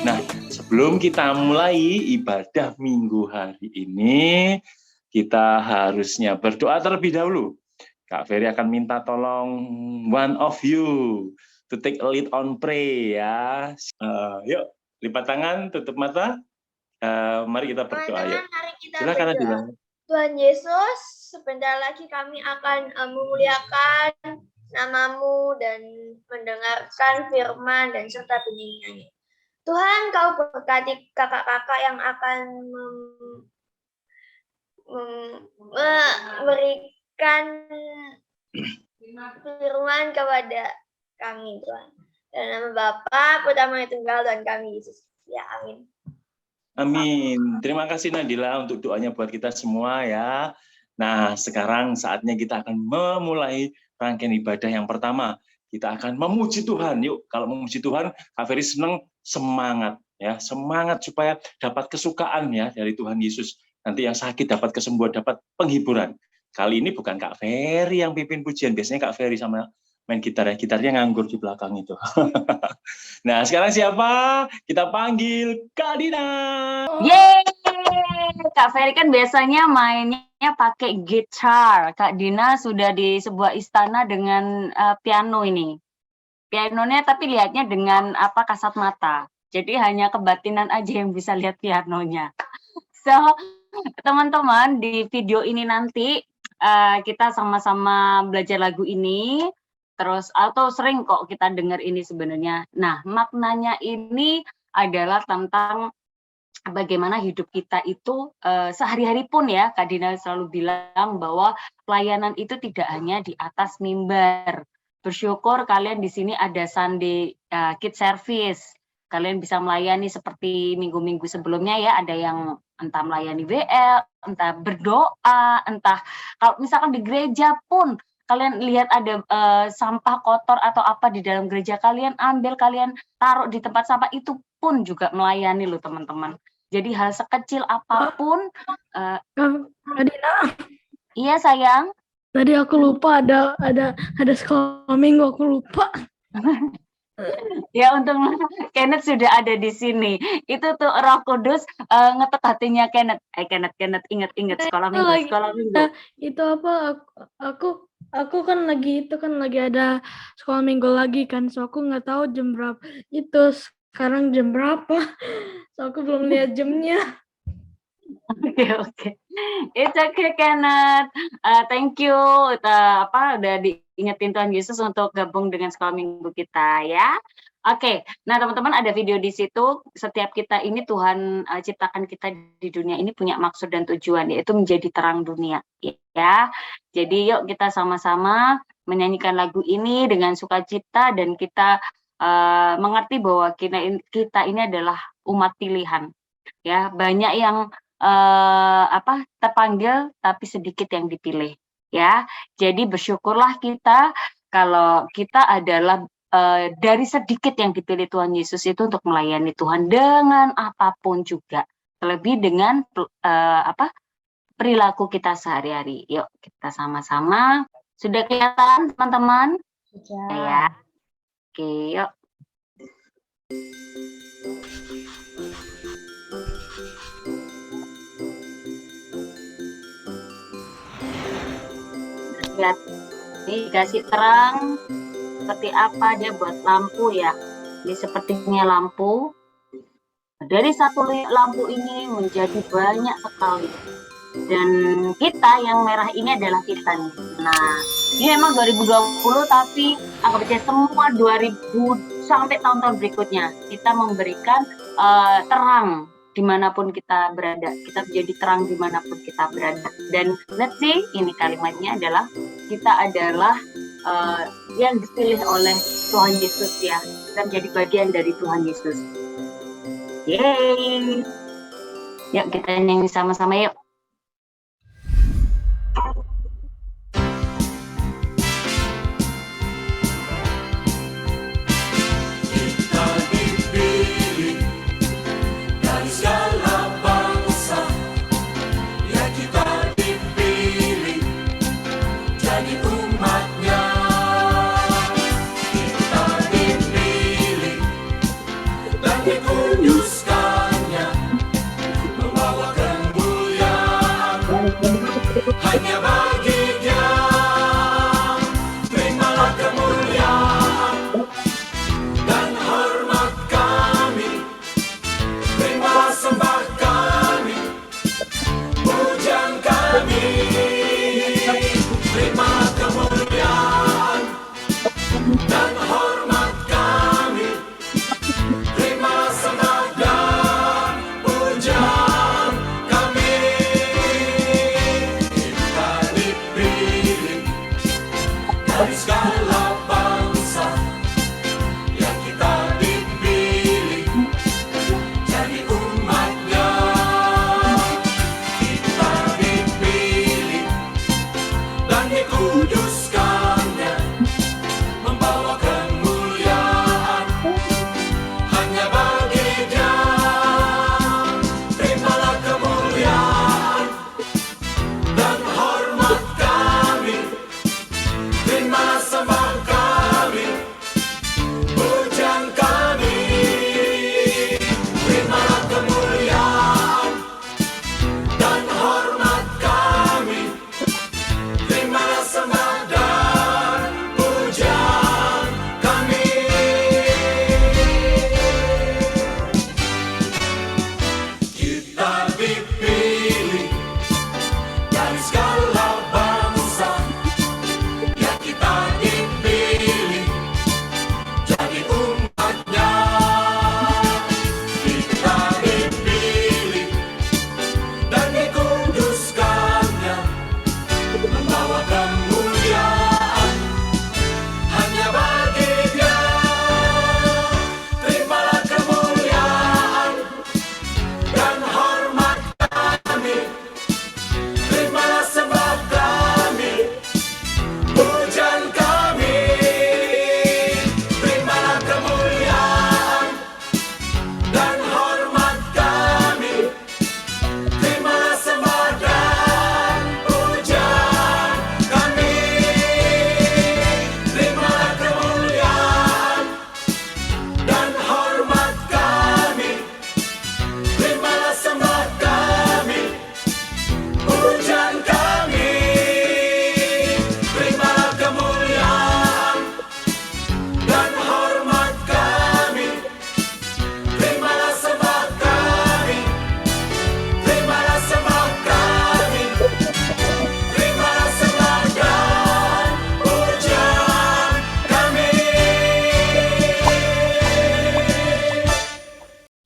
Nah, sebelum kita mulai ibadah minggu hari ini, kita harusnya berdoa terlebih dahulu. Kak Ferry akan minta tolong one of you to take a lead on pray ya. Yuk, lipat tangan, tutup mata. Mari kita berdoa. Yuk. Mari kita Silakan berdoa. Tuhan Yesus, sebentar lagi kami akan memuliakan nama-Mu dan mendengarkan firman dan serta bunyi-nyanyi. Tuhan, Kau berkati kakak-kakak yang akan memberikan firman kepada kami, Tuhan. Dalam nama Bapa, Putra, Roh Tunggal, dan kami Yesus. Ya, amin. Amin. Terima kasih Nadila untuk doanya buat kita semua ya. Nah, sekarang saatnya kita akan memulai rangkaian ibadah yang pertama. Kita akan memuji Tuhan. Yuk, kalau memuji Tuhan, Kak Ferry senang, semangat ya, semangat supaya dapat kesukaan ya dari Tuhan Yesus. Nanti yang sakit dapat kesembuhan, dapat penghiburan. Kali ini bukan Kak Ferry yang pimpin pujian, biasanya Kak Ferry sama main gitar ya, gitarnya nganggur di belakang itu. Nah, sekarang siapa? Kita panggil Kak Dina. Yeay! Kak Ferry kan biasanya mainnya pakai gitar. Kak Dina sudah di sebuah istana dengan piano ini. Pianonya tapi lihatnya dengan kasat mata. Jadi hanya kebatinan aja yang bisa lihat pianonya. So, teman-teman, di video ini nanti kita sama-sama belajar lagu ini. Terus atau sering kok kita dengar ini sebenarnya. Nah, maknanya ini adalah tentang bagaimana hidup kita itu sehari-hari pun ya, Kak Dina selalu bilang bahwa pelayanan itu tidak hanya di atas mimbar. Bersyukur kalian di sini ada Sunday Kids Service. Kalian bisa melayani seperti minggu-minggu sebelumnya ya, ada yang entah melayani WL, entah berdoa, entah kalau misalkan di gereja pun kalian lihat ada sampah kotor atau apa di dalam gereja, kalian ambil, kalian taruh di tempat sampah, itu pun juga melayani loh teman-teman. Jadi hal sekecil apapun. Adina. Iya sayang. Tadi aku lupa ada sekolah minggu, aku lupa. Ya untung Kenneth sudah ada di sini. Itu tuh Roh Kudus ngetek hatinya Kenneth. Kenneth ingat sekolah minggu. Itu apa? Aku kan lagi ada sekolah minggu lagi kan, so aku nggak tahu jam berapa. Itu sekarang jam berapa? So aku belum lihat jamnya. Oke. It's okay Kenneth. Thank you. Udah diingetin Tuhan Yesus untuk gabung dengan sekolah minggu kita ya. Oke. Nah teman-teman, ada video di situ. Setiap kita ini Tuhan ciptakan kita di dunia ini punya maksud dan tujuan, yaitu menjadi terang dunia ya. Jadi yuk kita sama-sama menyanyikan lagu ini dengan sukacita dan kita mengerti bahwa kita ini adalah umat pilihan. Ya, banyak yang terpanggil tapi sedikit yang dipilih ya. Jadi bersyukurlah kita kalau kita adalah dari sedikit yang dipilih Tuhan Yesus itu untuk melayani Tuhan dengan apapun juga, terlebih dengan perilaku kita sehari-hari. Yuk kita sama-sama. Sudah kelihatan teman-teman? Sudah. Ya. Oke, yuk. Lihat, ini dikasih terang seperti apa dia buat lampu ya. Ini sepertinya lampu. Dari satu lampu ini menjadi banyak sekali. Dan kita yang merah ini adalah kita nih. Nah, ini memang 2020 tapi anggap aja semua 2000 sampai tahun-tahun berikutnya kita memberikan terang dimanapun kita berada. Kita menjadi terang dimanapun kita berada. Dan let's see, ini kalimatnya adalah kita adalah yang dipilih oleh Tuhan Yesus ya. Kita menjadi bagian dari Tuhan Yesus. Yeay. Yuk kita nyanyi sama-sama yuk. Jadi umatnya, kita segala bangsa yang kita dipilih jadi umatnya. Kita dipilih dan dikuduskannya, membawa kemuliaan hanya bagi Dia. Terimalah kemuliaan dan hormat kami, terimalah sembah kami, pujian kami. Terimalah kemuliaan dan hormat kami, terimalah sembah dan pujian kami. Kita dipilih dari segala bangsa yang kita dipilih jadi umatnya. Kita dipilih dan dikuduskannya, membawa kemuliaan hanya bagi Dia. Terimalah kemuliaan dan hormat kami, terimalah sembah kami, pujian kami. Terimalah kemuliaan dan hormat kami, terimalah sembah dan pujian kami. Terimalah kemuliaan dan hormat kami, terimalah sembah kami, pujian kami. Terimalah kemuliaan dan hormat kami, terimalah sembah kami, terimalah sembah kami, terimalah sembah dan pujian kami.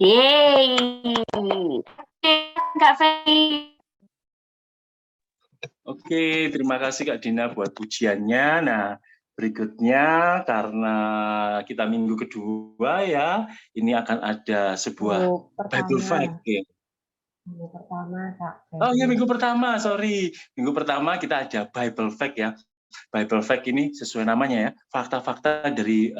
Yeay. Oke, Kak Feli. Oke, terima kasih Kak Dina buat pujiannya. Nah, berikutnya karena kita minggu kedua ya, ini akan ada sebuah Bible fact. Ya. Minggu pertama, Kak. Oh iya, minggu pertama, sorry. Minggu pertama kita ada Bible fact ya. Bible fact ini sesuai namanya ya, fakta-fakta dari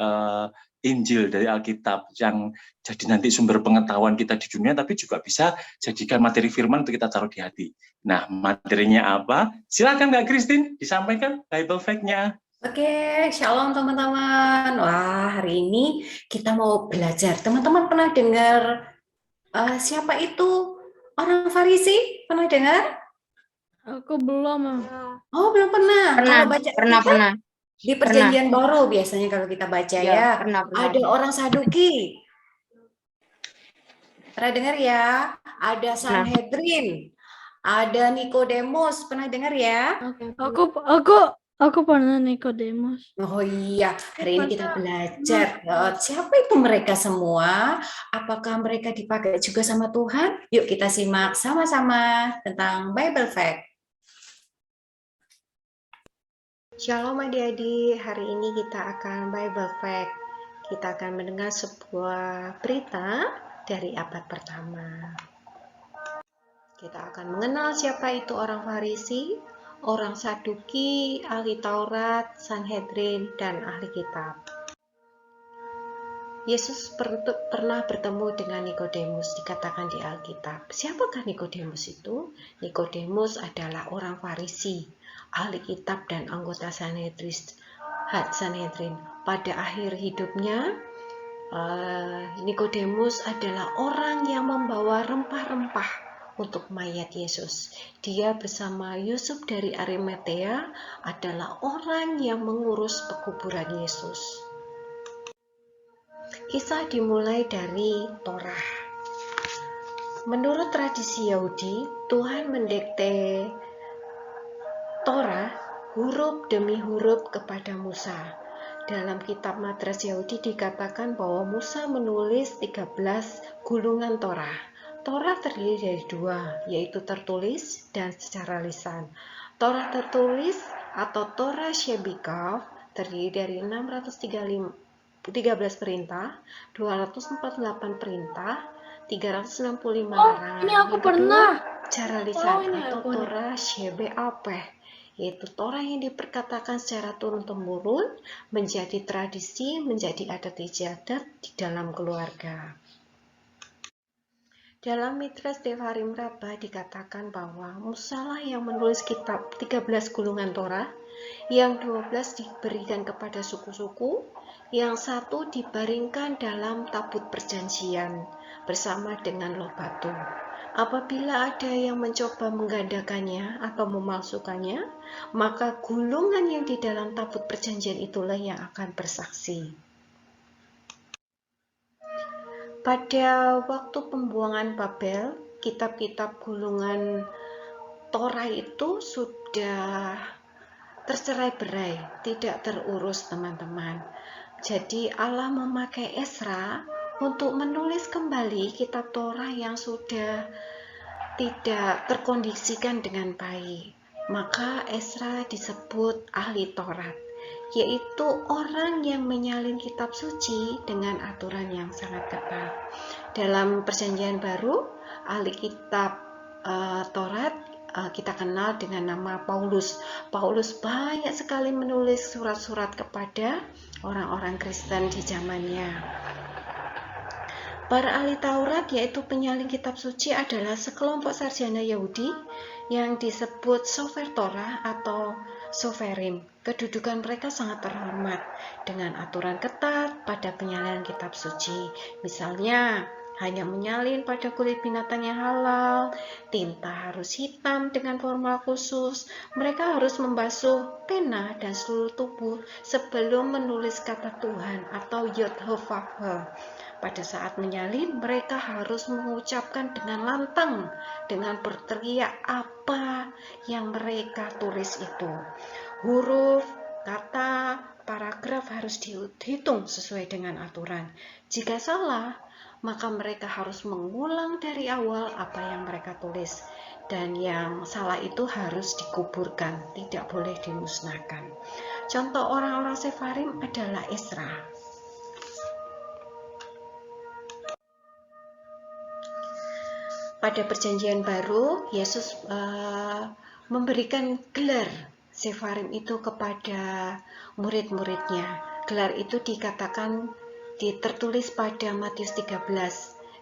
Injil, dari Alkitab yang jadi nanti sumber pengetahuan kita di dunia, tapi juga bisa jadikan materi firman untuk kita taruh di hati. Nah, materinya apa? Silakan Kak Christine disampaikan Bible fact-nya. Oke, shalom teman-teman. Wah, hari ini kita mau belajar. Teman-teman pernah dengar siapa itu orang Farisi? Pernah dengar? Aku belum. Oh, belum pernah. Kalau baca Pernah. di Perjanjian Baru biasanya kalau kita baca ya, Pernah. ada orang Saduki. Pernah dengar ya? Ada Sanhedrin, ada Nikodemus. Pernah dengar ya? Aku pernah Nikodemus. Oh iya, hari ini kita belajar siapa itu mereka semua, apakah mereka dipakai juga sama Tuhan? Yuk kita simak sama-sama tentang Bible Fact. Shalom adik-adik, hari ini kita akan Bible Fact. Kita akan mendengar sebuah berita dari abad pertama. Kita akan mengenal siapa itu orang Farisi, orang Saduki, ahli Taurat, Sanhedrin, dan ahli kitab. Yesus pernah bertemu dengan Nikodemus, dikatakan di Alkitab. Siapakah Nikodemus itu? Nikodemus adalah orang Farisi, ahli kitab dan anggota Sanhedrin. Pada akhir hidupnya, Nikodemus adalah orang yang membawa rempah-rempah untuk mayat Yesus. Dia bersama Yusuf dari Arimatea adalah orang yang mengurus pekuburan Yesus. Kisah dimulai dari Torah. Menurut tradisi Yahudi, Tuhan mendikte Torah huruf demi huruf kepada Musa. Dalam kitab Madras Yahudi dikatakan bahwa Musa menulis 13 gulungan Torah. Torah terdiri dari dua, yaitu tertulis dan secara lisan. Torah tertulis atau Torah Shebikav terdiri dari 613 perintah, 248 perintah, 365 larangan. Ini aku Yang kedua, pernah. cara lisan ini atau aku nih. Torah Shebe'al Peh, yaitu Torah yang diperkatakan secara turun-temurun, menjadi tradisi, menjadi adat istiadat di dalam keluarga. Dalam Mitras Devarim Rabbah dikatakan bahwa Musalah yang menulis kitab 13 gulungan Torah, yang 12 diberikan kepada suku-suku, yang 1 dibaringkan dalam tabut perjanjian bersama dengan loh batu. Apabila ada yang mencoba menggandakannya atau memalsukannya, maka gulungan yang di dalam tabut perjanjian itulah yang akan bersaksi. Pada waktu pembuangan Babel, kitab-kitab gulungan Torah itu sudah tercerai-berai, tidak terurus teman-teman. Jadi Allah memakai Ezra untuk menulis kembali kitab Torah yang sudah tidak terkondisikan dengan baik. Maka Ezra disebut ahli Taurat, yaitu orang yang menyalin kitab suci dengan aturan yang sangat ketat. Dalam Perjanjian Baru, ahli kitab Taurat kita kenal dengan nama Paulus. Paulus banyak sekali menulis surat-surat kepada orang-orang Kristen di zamannya. Para ahli Taurat, yaitu penyalin kitab suci, adalah sekelompok sarjana Yahudi yang disebut sofer Torah atau soferim. Kedudukan mereka sangat terhormat dengan aturan ketat pada penyalinan kitab suci. Misalnya, hanya menyalin pada kulit binatang yang halal, tinta harus hitam dengan formula khusus, mereka harus membasuh pena dan seluruh tubuh sebelum menulis kata Tuhan atau Yod-Heh-Vav-Heh. Pada saat menyalin, mereka harus mengucapkan dengan lantang, dengan berteriak apa yang mereka tulis itu. Huruf, kata, paragraf harus dihitung sesuai dengan aturan. Jika salah, maka mereka harus mengulang dari awal apa yang mereka tulis. Dan yang salah itu harus dikuburkan, tidak boleh dimusnahkan. Contoh orang-orang Sefarim adalah Ezra. Pada Perjanjian Baru, Yesus memberikan gelar Sefarim itu kepada murid-muridnya. Gelar itu dikatakan tertulis pada Matius 13.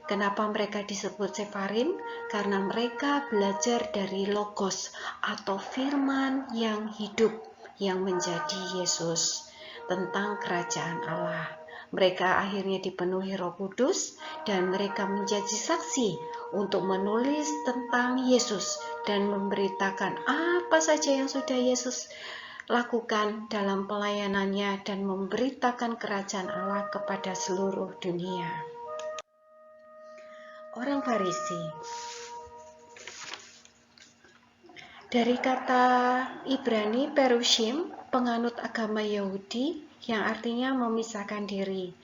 Kenapa mereka disebut Sefarim? Karena mereka belajar dari Logos atau firman yang hidup yang menjadi Yesus tentang kerajaan Allah. Mereka akhirnya dipenuhi Roh Kudus dan mereka menjadi saksi untuk menulis tentang Yesus dan memberitakan apa saja yang sudah Yesus lakukan dalam pelayanannya dan memberitakan kerajaan Allah kepada seluruh dunia. Orang Farisi. Dari kata Ibrani perushim, penganut agama Yahudi yang artinya memisahkan diri.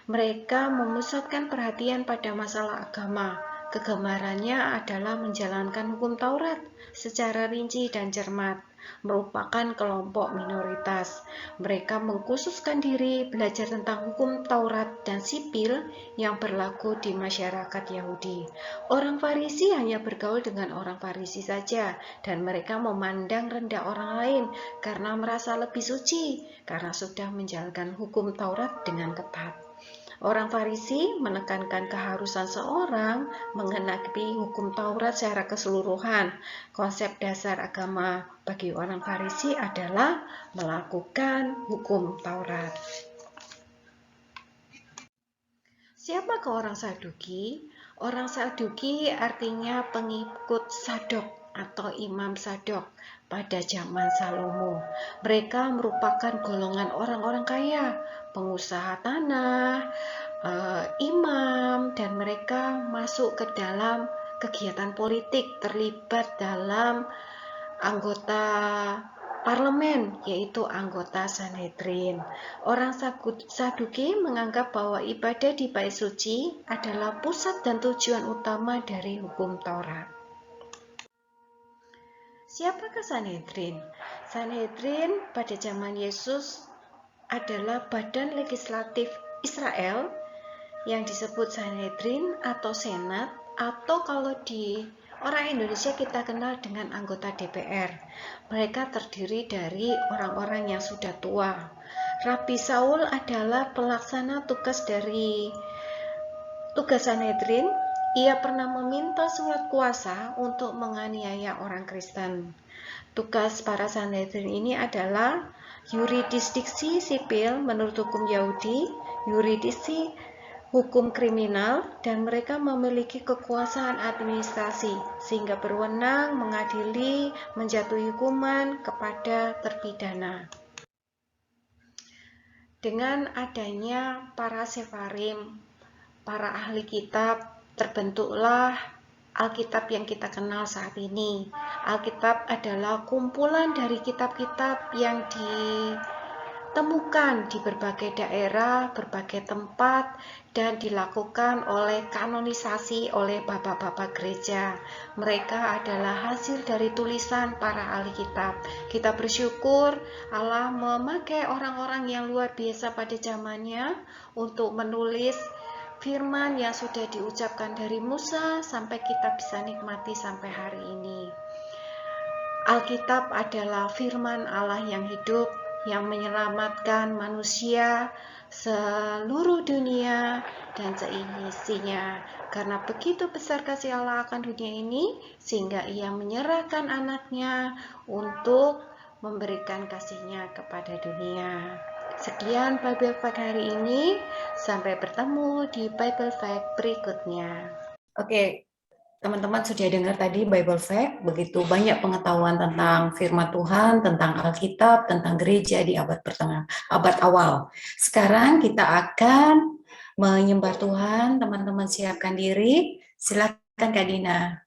Mereka memusatkan perhatian pada masalah agama. Kegemarannya adalah menjalankan hukum Taurat secara rinci dan cermat, merupakan kelompok minoritas. Mereka mengkhususkan diri belajar tentang hukum Taurat dan sipil yang berlaku di masyarakat Yahudi. Orang Farisi hanya bergaul dengan orang Farisi saja, dan mereka memandang rendah orang lain karena merasa lebih suci, karena sudah menjalankan hukum Taurat dengan ketat. Orang Farisi menekankan keharusan seorang mengenapi hukum Taurat secara keseluruhan. Konsep dasar agama bagi orang Farisi adalah melakukan hukum Taurat. Siapakah orang Saduki? Orang Saduki artinya pengikut Sadok atau Imam Sadok pada zaman Salomo. Mereka merupakan golongan orang-orang kaya, pengusaha tanah, imam, dan mereka masuk ke dalam kegiatan politik, terlibat dalam anggota parlemen, yaitu anggota Sanhedrin. Orang Saduki menganggap bahwa ibadah di Bait Suci adalah pusat dan tujuan utama dari hukum Taurat. Siapakah Sanhedrin? Sanhedrin pada zaman Yesus adalah badan legislatif Israel yang disebut Sanhedrin atau Senat, atau kalau di orang Indonesia kita kenal dengan anggota DPR. Mereka terdiri dari orang-orang yang sudah tua. Rabi Saul adalah pelaksana tugas dari tugas Sanhedrin. Ia pernah meminta surat kuasa untuk menganiaya orang Kristen. Tugas para Sanhedrin ini adalah yurisdiksi sipil menurut hukum Yahudi, yurisdiksi hukum kriminal, dan mereka memiliki kekuasaan administrasi sehingga berwenang mengadili, menjatuhi hukuman kepada terpidana. Dengan adanya para sefarim, para ahli kitab, terbentuklah Alkitab yang kita kenal saat ini. Alkitab adalah kumpulan dari kitab-kitab yang ditemukan di berbagai daerah, berbagai tempat, dan dilakukan oleh kanonisasi oleh bapak-bapak gereja. Mereka adalah hasil dari tulisan para ahli kitab. Kita bersyukur Allah memakai orang-orang yang luar biasa pada zamannya untuk menulis firman yang sudah diucapkan dari Musa sampai kita bisa nikmati sampai hari ini. Alkitab adalah firman Allah yang hidup, yang menyelamatkan manusia seluruh dunia dan seisinya. Karena begitu besar kasih Allah akan dunia ini, sehingga ia menyerahkan anaknya untuk memberikan kasihnya kepada dunia. Sekian Bible Fact hari ini. Sampai bertemu di Bible Fact berikutnya. Oke, teman-teman sudah dengar tadi Bible Fact, begitu banyak pengetahuan tentang firman Tuhan, tentang Alkitab, tentang gereja di abad pertama, abad awal. Sekarang kita akan menyembah Tuhan, teman-teman siapkan diri. Silakan Kak Dina.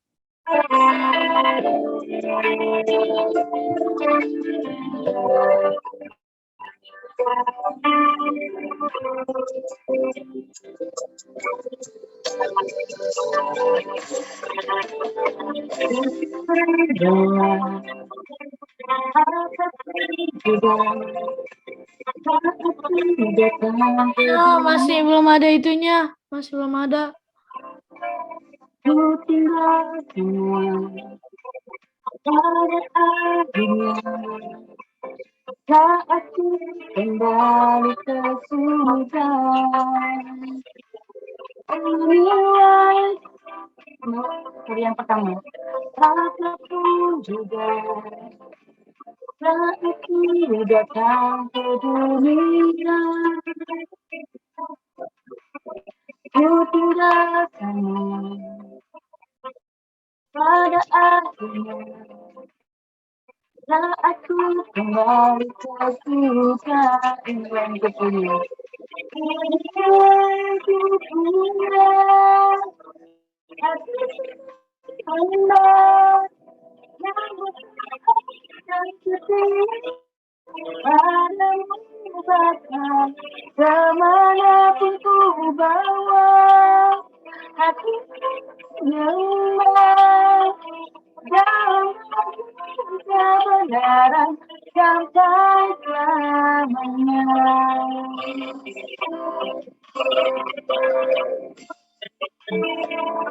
Oh, masih belum ada itunya. Masih belum ada. Saatku kembali ke surga. Dari yang pertama, apapun juga saatku datang ke dunia. Ku tinggalkanmu pada akhirnya. Saatku kembali ke surga, ini yang kedua. Ku punya hati hamba yang bersalah sedih padamu Bapa, kemanapun ku bawa hati nyembah dalam kebenaran sampai selamanya.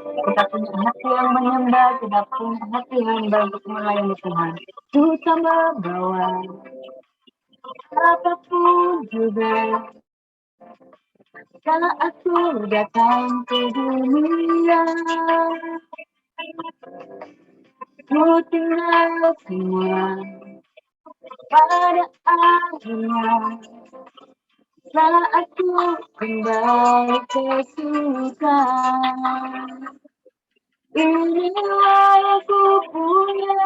Kita punya hati yang menyembah, kita punya hati yang baik melayani Tuhan. Kita membawa apapun juga. Saat aku datang ke dunia, ku tinggal semua pada akhirnya. Saat aku kembali ke surga, inilah yang ku punya,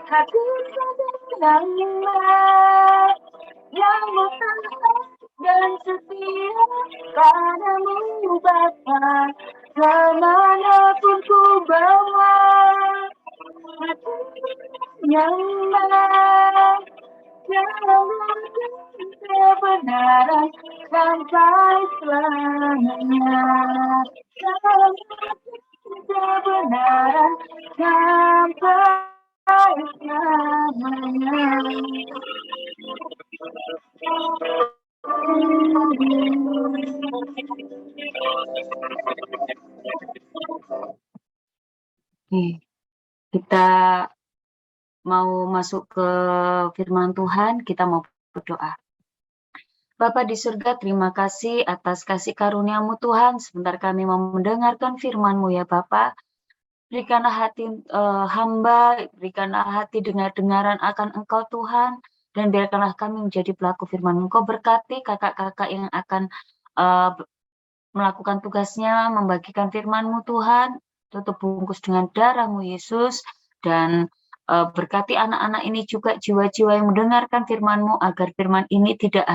hati sederhana yang bertahan dan setia padamu Bapa, kemanapun ku bawa hati nyembah dalam kebenaran sampai selamanya. Dalam kebenaran sampai selamanya. Oke, kita mau masuk ke firman Tuhan, kita mau berdoa. Bapa di surga, terima kasih atas kasih karunia-Mu Tuhan. Sebentar kami mau mendengarkan firman-Mu ya Bapa. Berikanlah hati hamba, berikanlah hati dengar-dengaran akan Engkau Tuhan, dan biarkanlah kami menjadi pelaku firman-Mu. Engkau berkati kakak-kakak yang akan melakukan tugasnya, membagikan firman-Mu Tuhan, tutup bungkus dengan darah-Mu Yesus, dan berkati anak-anak ini juga jiwa-jiwa yang mendengarkan firman-Mu, agar firman ini tidak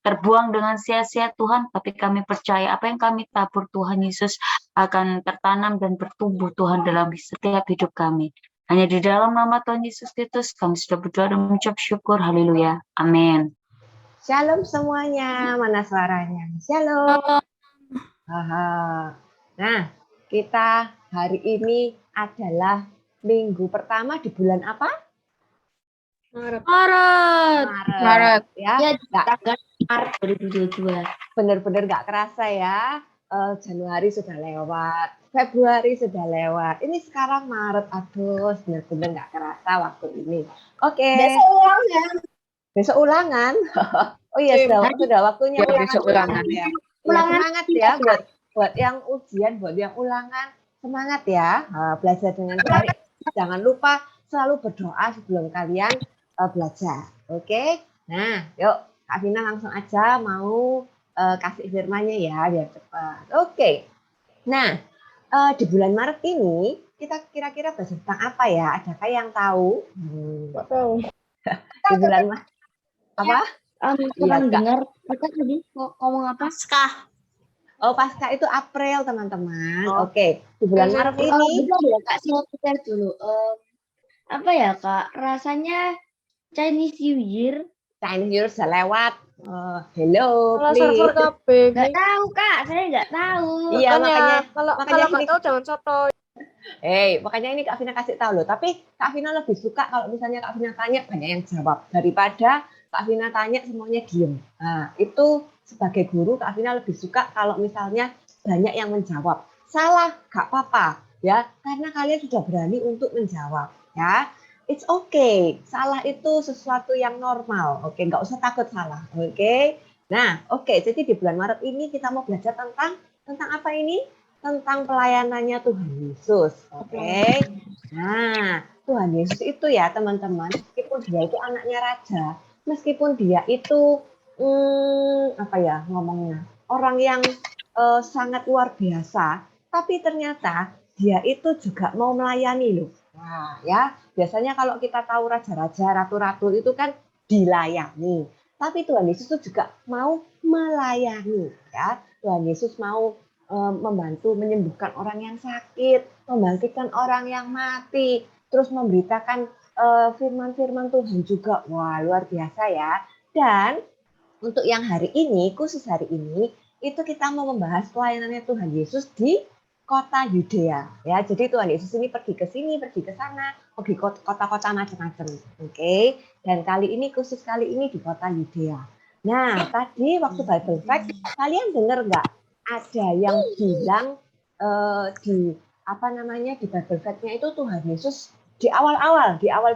terbuang dengan sia-sia Tuhan, tapi kami percaya apa yang kami tabur Tuhan Yesus akan tertanam dan bertumbuh Tuhan dalam setiap hidup kami. Hanya di dalam nama Tuhan Yesus Kristus kami sudah berdoa dan mengucap syukur. Haleluya. Amin. Shalom semuanya, mana suaranya? Shalom. Nah, kita hari ini adalah minggu pertama di bulan apa? Maret. Ya, Maret 2022. Benar-benar nggak kerasa ya. Januari sudah lewat, Februari sudah lewat. Ini sekarang Maret, Agustus, benar-benar nggak kerasa waktu ini. Oke. Besok ulangan. Oh iya, sudah waktunya ulangan ya. Semangat ya buat yang ujian, buat yang ulangan. Semangat ya, belajar dengan baik. Jangan lupa selalu berdoa sebelum kalian belajar. Oke? Nah, yuk Kak Vina langsung aja mau kasih firman-nya ya, biar cepat. Oke. Nah, di bulan Maret ini kita kira-kira belajar tentang apa ya? Adakah yang tahu? Tahu. Di bulan Maret apa? Kurang dengar. Kakak tadi ngomong apa? Oh, Paskah itu April, teman-teman. Oke. Di bulan Maret ini. Bentar ya, Kak, saya pikir dulu. Apa ya, Kak? Rasanya Chinese New Year. Chinese New Year sudah lewat. Hello, Kalau please. server KB. Nggak tahu, Kak. Saya nggak tahu. Iya, makanya kalau nggak tahu jangan sotoy. Makanya ini Kak Vina kasih tahu loh. Tapi Kak Vina lebih suka kalau misalnya Kak Vina tanya banyak yang jawab daripada Kak Vina tanya semuanya diem. Nah, itu sebagai guru Kak Vina lebih suka kalau misalnya banyak yang menjawab. Salah, gak apa-apa ya, karena kalian sudah berani untuk menjawab ya. It's okay. Salah itu sesuatu yang normal. Oke, nggak usah takut salah. Oke. Nah, oke. Jadi di bulan Maret ini kita mau belajar tentang apa ini? Tentang pelayanannya Tuhan Yesus. Oke. Nah, Tuhan Yesus itu ya teman-teman, meskipun dia itu anaknya raja, meskipun dia itu apa ya ngomongnya, orang yang sangat luar biasa, tapi ternyata dia itu juga mau melayani loh. Nah, ya, biasanya kalau kita tahu raja-raja, ratu-ratu itu kan dilayani. Tapi Tuhan Yesus itu juga mau melayani, ya. Tuhan Yesus mau membantu menyembuhkan orang yang sakit, membangkitkan orang yang mati, terus memberitakan firman-firman Tuhan juga. Wah, luar biasa ya. Dan untuk yang hari ini, khusus hari ini, itu kita mau membahas pelayanannya Tuhan Yesus di kota Yudea. Ya, jadi Tuhan Yesus ini pergi ke sini, pergi ke sana, pergi kota-kota macam-macam. Oke. Dan kali ini khusus kali ini di kota Yudea. Nah, tadi waktu Bible Fact, kalian dengar nggak ada yang bilang di Bible Fact-nya itu Tuhan Yesus di awal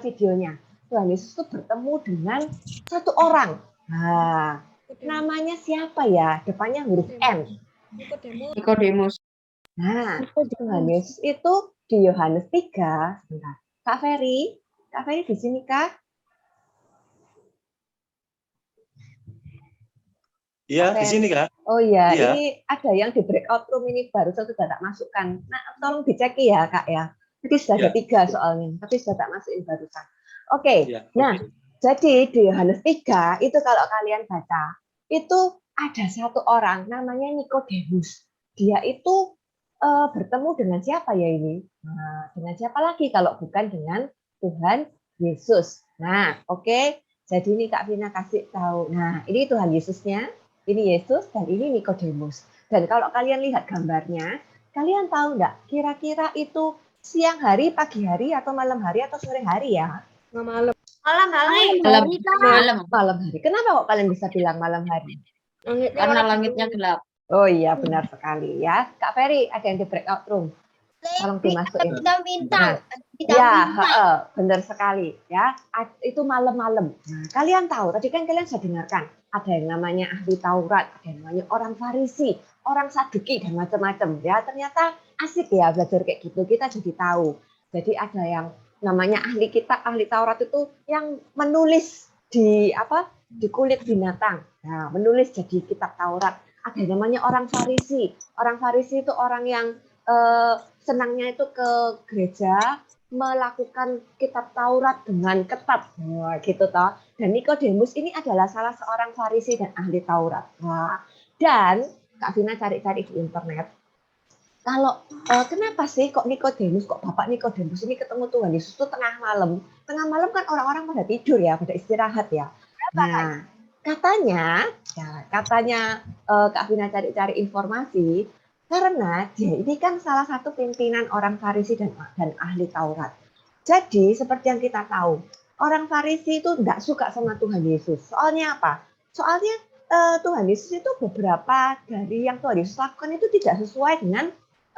videonya. Tuhan Yesus itu bertemu dengan satu orang. Nah, namanya siapa ya? Depannya huruf M. Nikodemus. Nah, Tuhan Yesus itu di Yohanes 3. Sebentar. Kak Ferry di sini Kak? Iya, di sini Kak. Oh iya, Iya. ini ada yang di breakout room ini baru sudah tak masukkan. Nah, tolong dicek ya Kak ya. Jadi sudah ada 3 soalnya, tapi sudah tak masukin barusan. Oke, Ya, nah jadi di Yohanes 3 itu kalau kalian baca, itu ada satu orang namanya Nikodemus. Dia itu bertemu dengan siapa ya ini? Nah, dengan siapa lagi kalau bukan dengan Tuhan Yesus. Nah, oke. Jadi ini Kak Vina kasih tahu. Nah, ini Tuhan Yesusnya, ini Yesus, dan ini Nikodemus. Dan kalau kalian lihat gambarnya, kalian tahu nggak kira-kira itu siang hari, pagi hari, atau malam hari, atau sore hari ya? Nggak malam. Malam hari. Malam. Malam hari. Kenapa kok kalian bisa bilang malam hari? Karena langitnya gelap. Oh iya, benar sekali ya. Kak Ferry, ada yang di breakout room. Tolong dimasukin. Bintang-bintang. Ya, benar sekali ya. Itu malam-malam. Nah, kalian tahu, tadi kan kalian sudah dengarkan, ada yang namanya ahli Taurat, ada yang namanya orang Farisi, orang Saduki dan macam-macam. Ya, ternyata asik ya belajar kayak gitu. Kita jadi tahu. Jadi ada yang namanya ahli Taurat itu yang menulis di kulit binatang. Nah, menulis jadi kitab Taurat. Ada yang namanya orang Farisi. Orang Farisi itu orang yang senangnya itu ke gereja melakukan kitab Taurat dengan ketat. Wah, gitu toh. Dan Nikodemus ini adalah salah seorang Farisi dan ahli Taurat. Wah. Dan Kak Vina cari-cari di internet. Kalau kenapa sih kok Bapak Nikodemus ini ketemu Tuhan Yesus itu tengah malam? Tengah malam kan orang-orang pada tidur ya, pada istirahat ya. Nah, katanya Kak Vina cari-cari informasi karena dia ini kan salah satu pimpinan orang Farisi dan ahli Taurat. Jadi seperti yang kita tahu, orang Farisi itu tidak suka sama Tuhan Yesus. Soalnya apa? Soalnya Tuhan Yesus itu beberapa dari yang Tuhan Yesus lakukan itu tidak sesuai dengan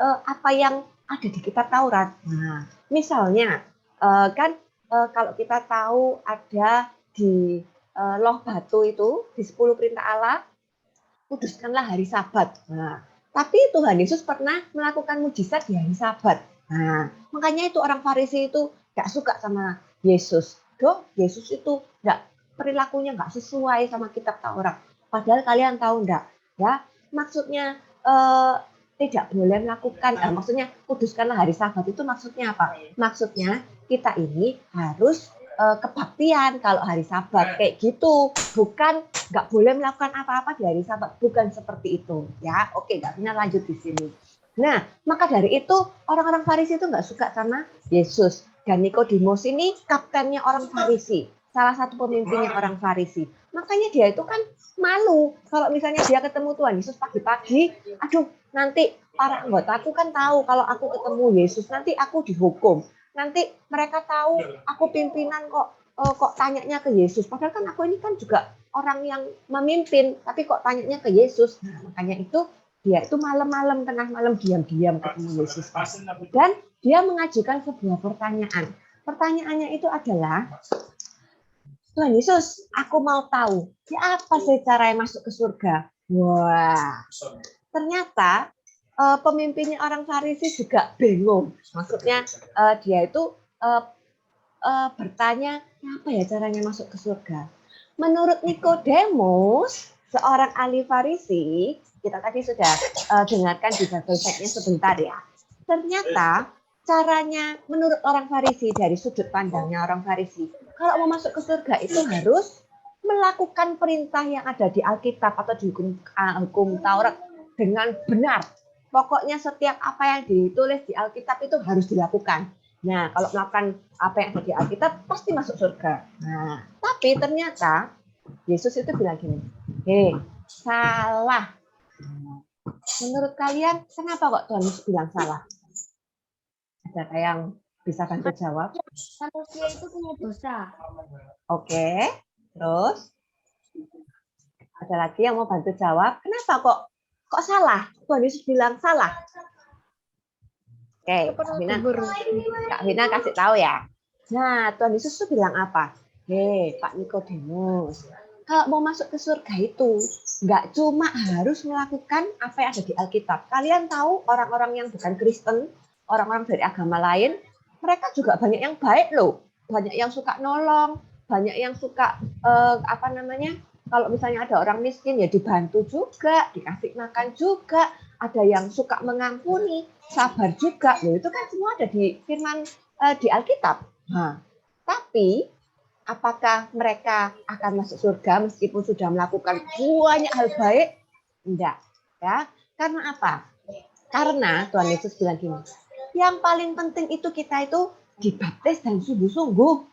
apa yang ada di kitab Taurat. Nah, misalnya kalau kita tahu ada di Loh Batu itu di 10 perintah Allah, kuduskanlah hari Sabat. Nah, tapi Tuhan Yesus pernah melakukan mujizat di hari Sabat. Nah, makanya itu orang Farisi itu gak suka sama Yesus. Yesus itu perilakunya gak sesuai sama kitab Taurat. Padahal kalian tahu enggak? Ya, maksudnya tidak boleh melakukan, maksudnya kuduskanlah hari Sabat itu maksudnya apa? Maksudnya kita ini harus kebaktian kalau hari Sabat kayak gitu, bukan nggak boleh melakukan apa-apa di hari Sabat, bukan seperti itu ya. Oke, nggak bisa lanjut di sini. Nah, maka dari itu orang-orang Farisi itu nggak suka sama Yesus, dan Nikodemus ini kaptennya orang Farisi, salah satu pemimpinnya orang Farisi. Makanya dia itu kan malu kalau misalnya dia ketemu Tuhan Yesus pagi-pagi, aduh nanti para anggotaku kan tahu kalau aku ketemu Yesus nanti aku dihukum. Nanti mereka tahu aku pimpinan kok tanyanya ke Yesus. Padahal kan aku ini kan juga orang yang memimpin, tapi kok tanyanya ke Yesus. Nah, makanya itu dia itu malam-malam, tengah malam diam-diam ketemu Yesus. Dan dia mengajukan sebuah pertanyaan. Pertanyaannya itu adalah, Tuhan Yesus, aku mau tahu, siapa sih caranya masuk ke surga? Wah, ternyata pemimpinnya orang Farisi juga bingung. Maksudnya dia itu bertanya, apa ya caranya masuk ke surga? Menurut Nikodemus, seorang ahli Farisi, kita tadi sudah dengarkan di Bible Fact-nya sebentar ya. Ternyata caranya menurut orang Farisi, dari sudut pandangnya orang Farisi, kalau mau masuk ke surga itu harus melakukan perintah yang ada di Alkitab atau di hukum Taurat dengan benar. Pokoknya setiap apa yang ditulis di Alkitab itu harus dilakukan. Nah, kalau melakukan apa yang ada di Alkitab, pasti masuk surga. Nah, tapi ternyata Yesus itu bilang gini, salah. Menurut kalian, kenapa kok Tuhan Yesus bilang salah? Ada yang bisa bantu jawab? Manusia itu punya dosa. Oke, terus? Ada lagi yang mau bantu jawab? Kenapa kok salah? Tuhan Yesus bilang salah. Oke, Kak Vina kasih tahu ya. Nah, Tuhan Yesus tuh bilang apa? Pak Nikodemus, kalau mau masuk ke surga itu nggak cuma harus melakukan apa yang ada di Alkitab. Kalian tahu orang-orang yang bukan Kristen, orang-orang dari agama lain, mereka juga banyak yang baik loh. Banyak yang suka nolong, banyak yang suka kalau misalnya ada orang miskin ya dibantu juga, dikasih makan juga, ada yang suka mengampuni, sabar juga. Loh, itu kan semua ada di firman di Alkitab. Nah, tapi apakah mereka akan masuk surga meskipun sudah melakukan banyak hal baik? Enggak, ya. Karena apa? Karena Tuhan Yesus bilang gini, yang paling penting itu kita itu dibaptis dan sungguh-sungguh.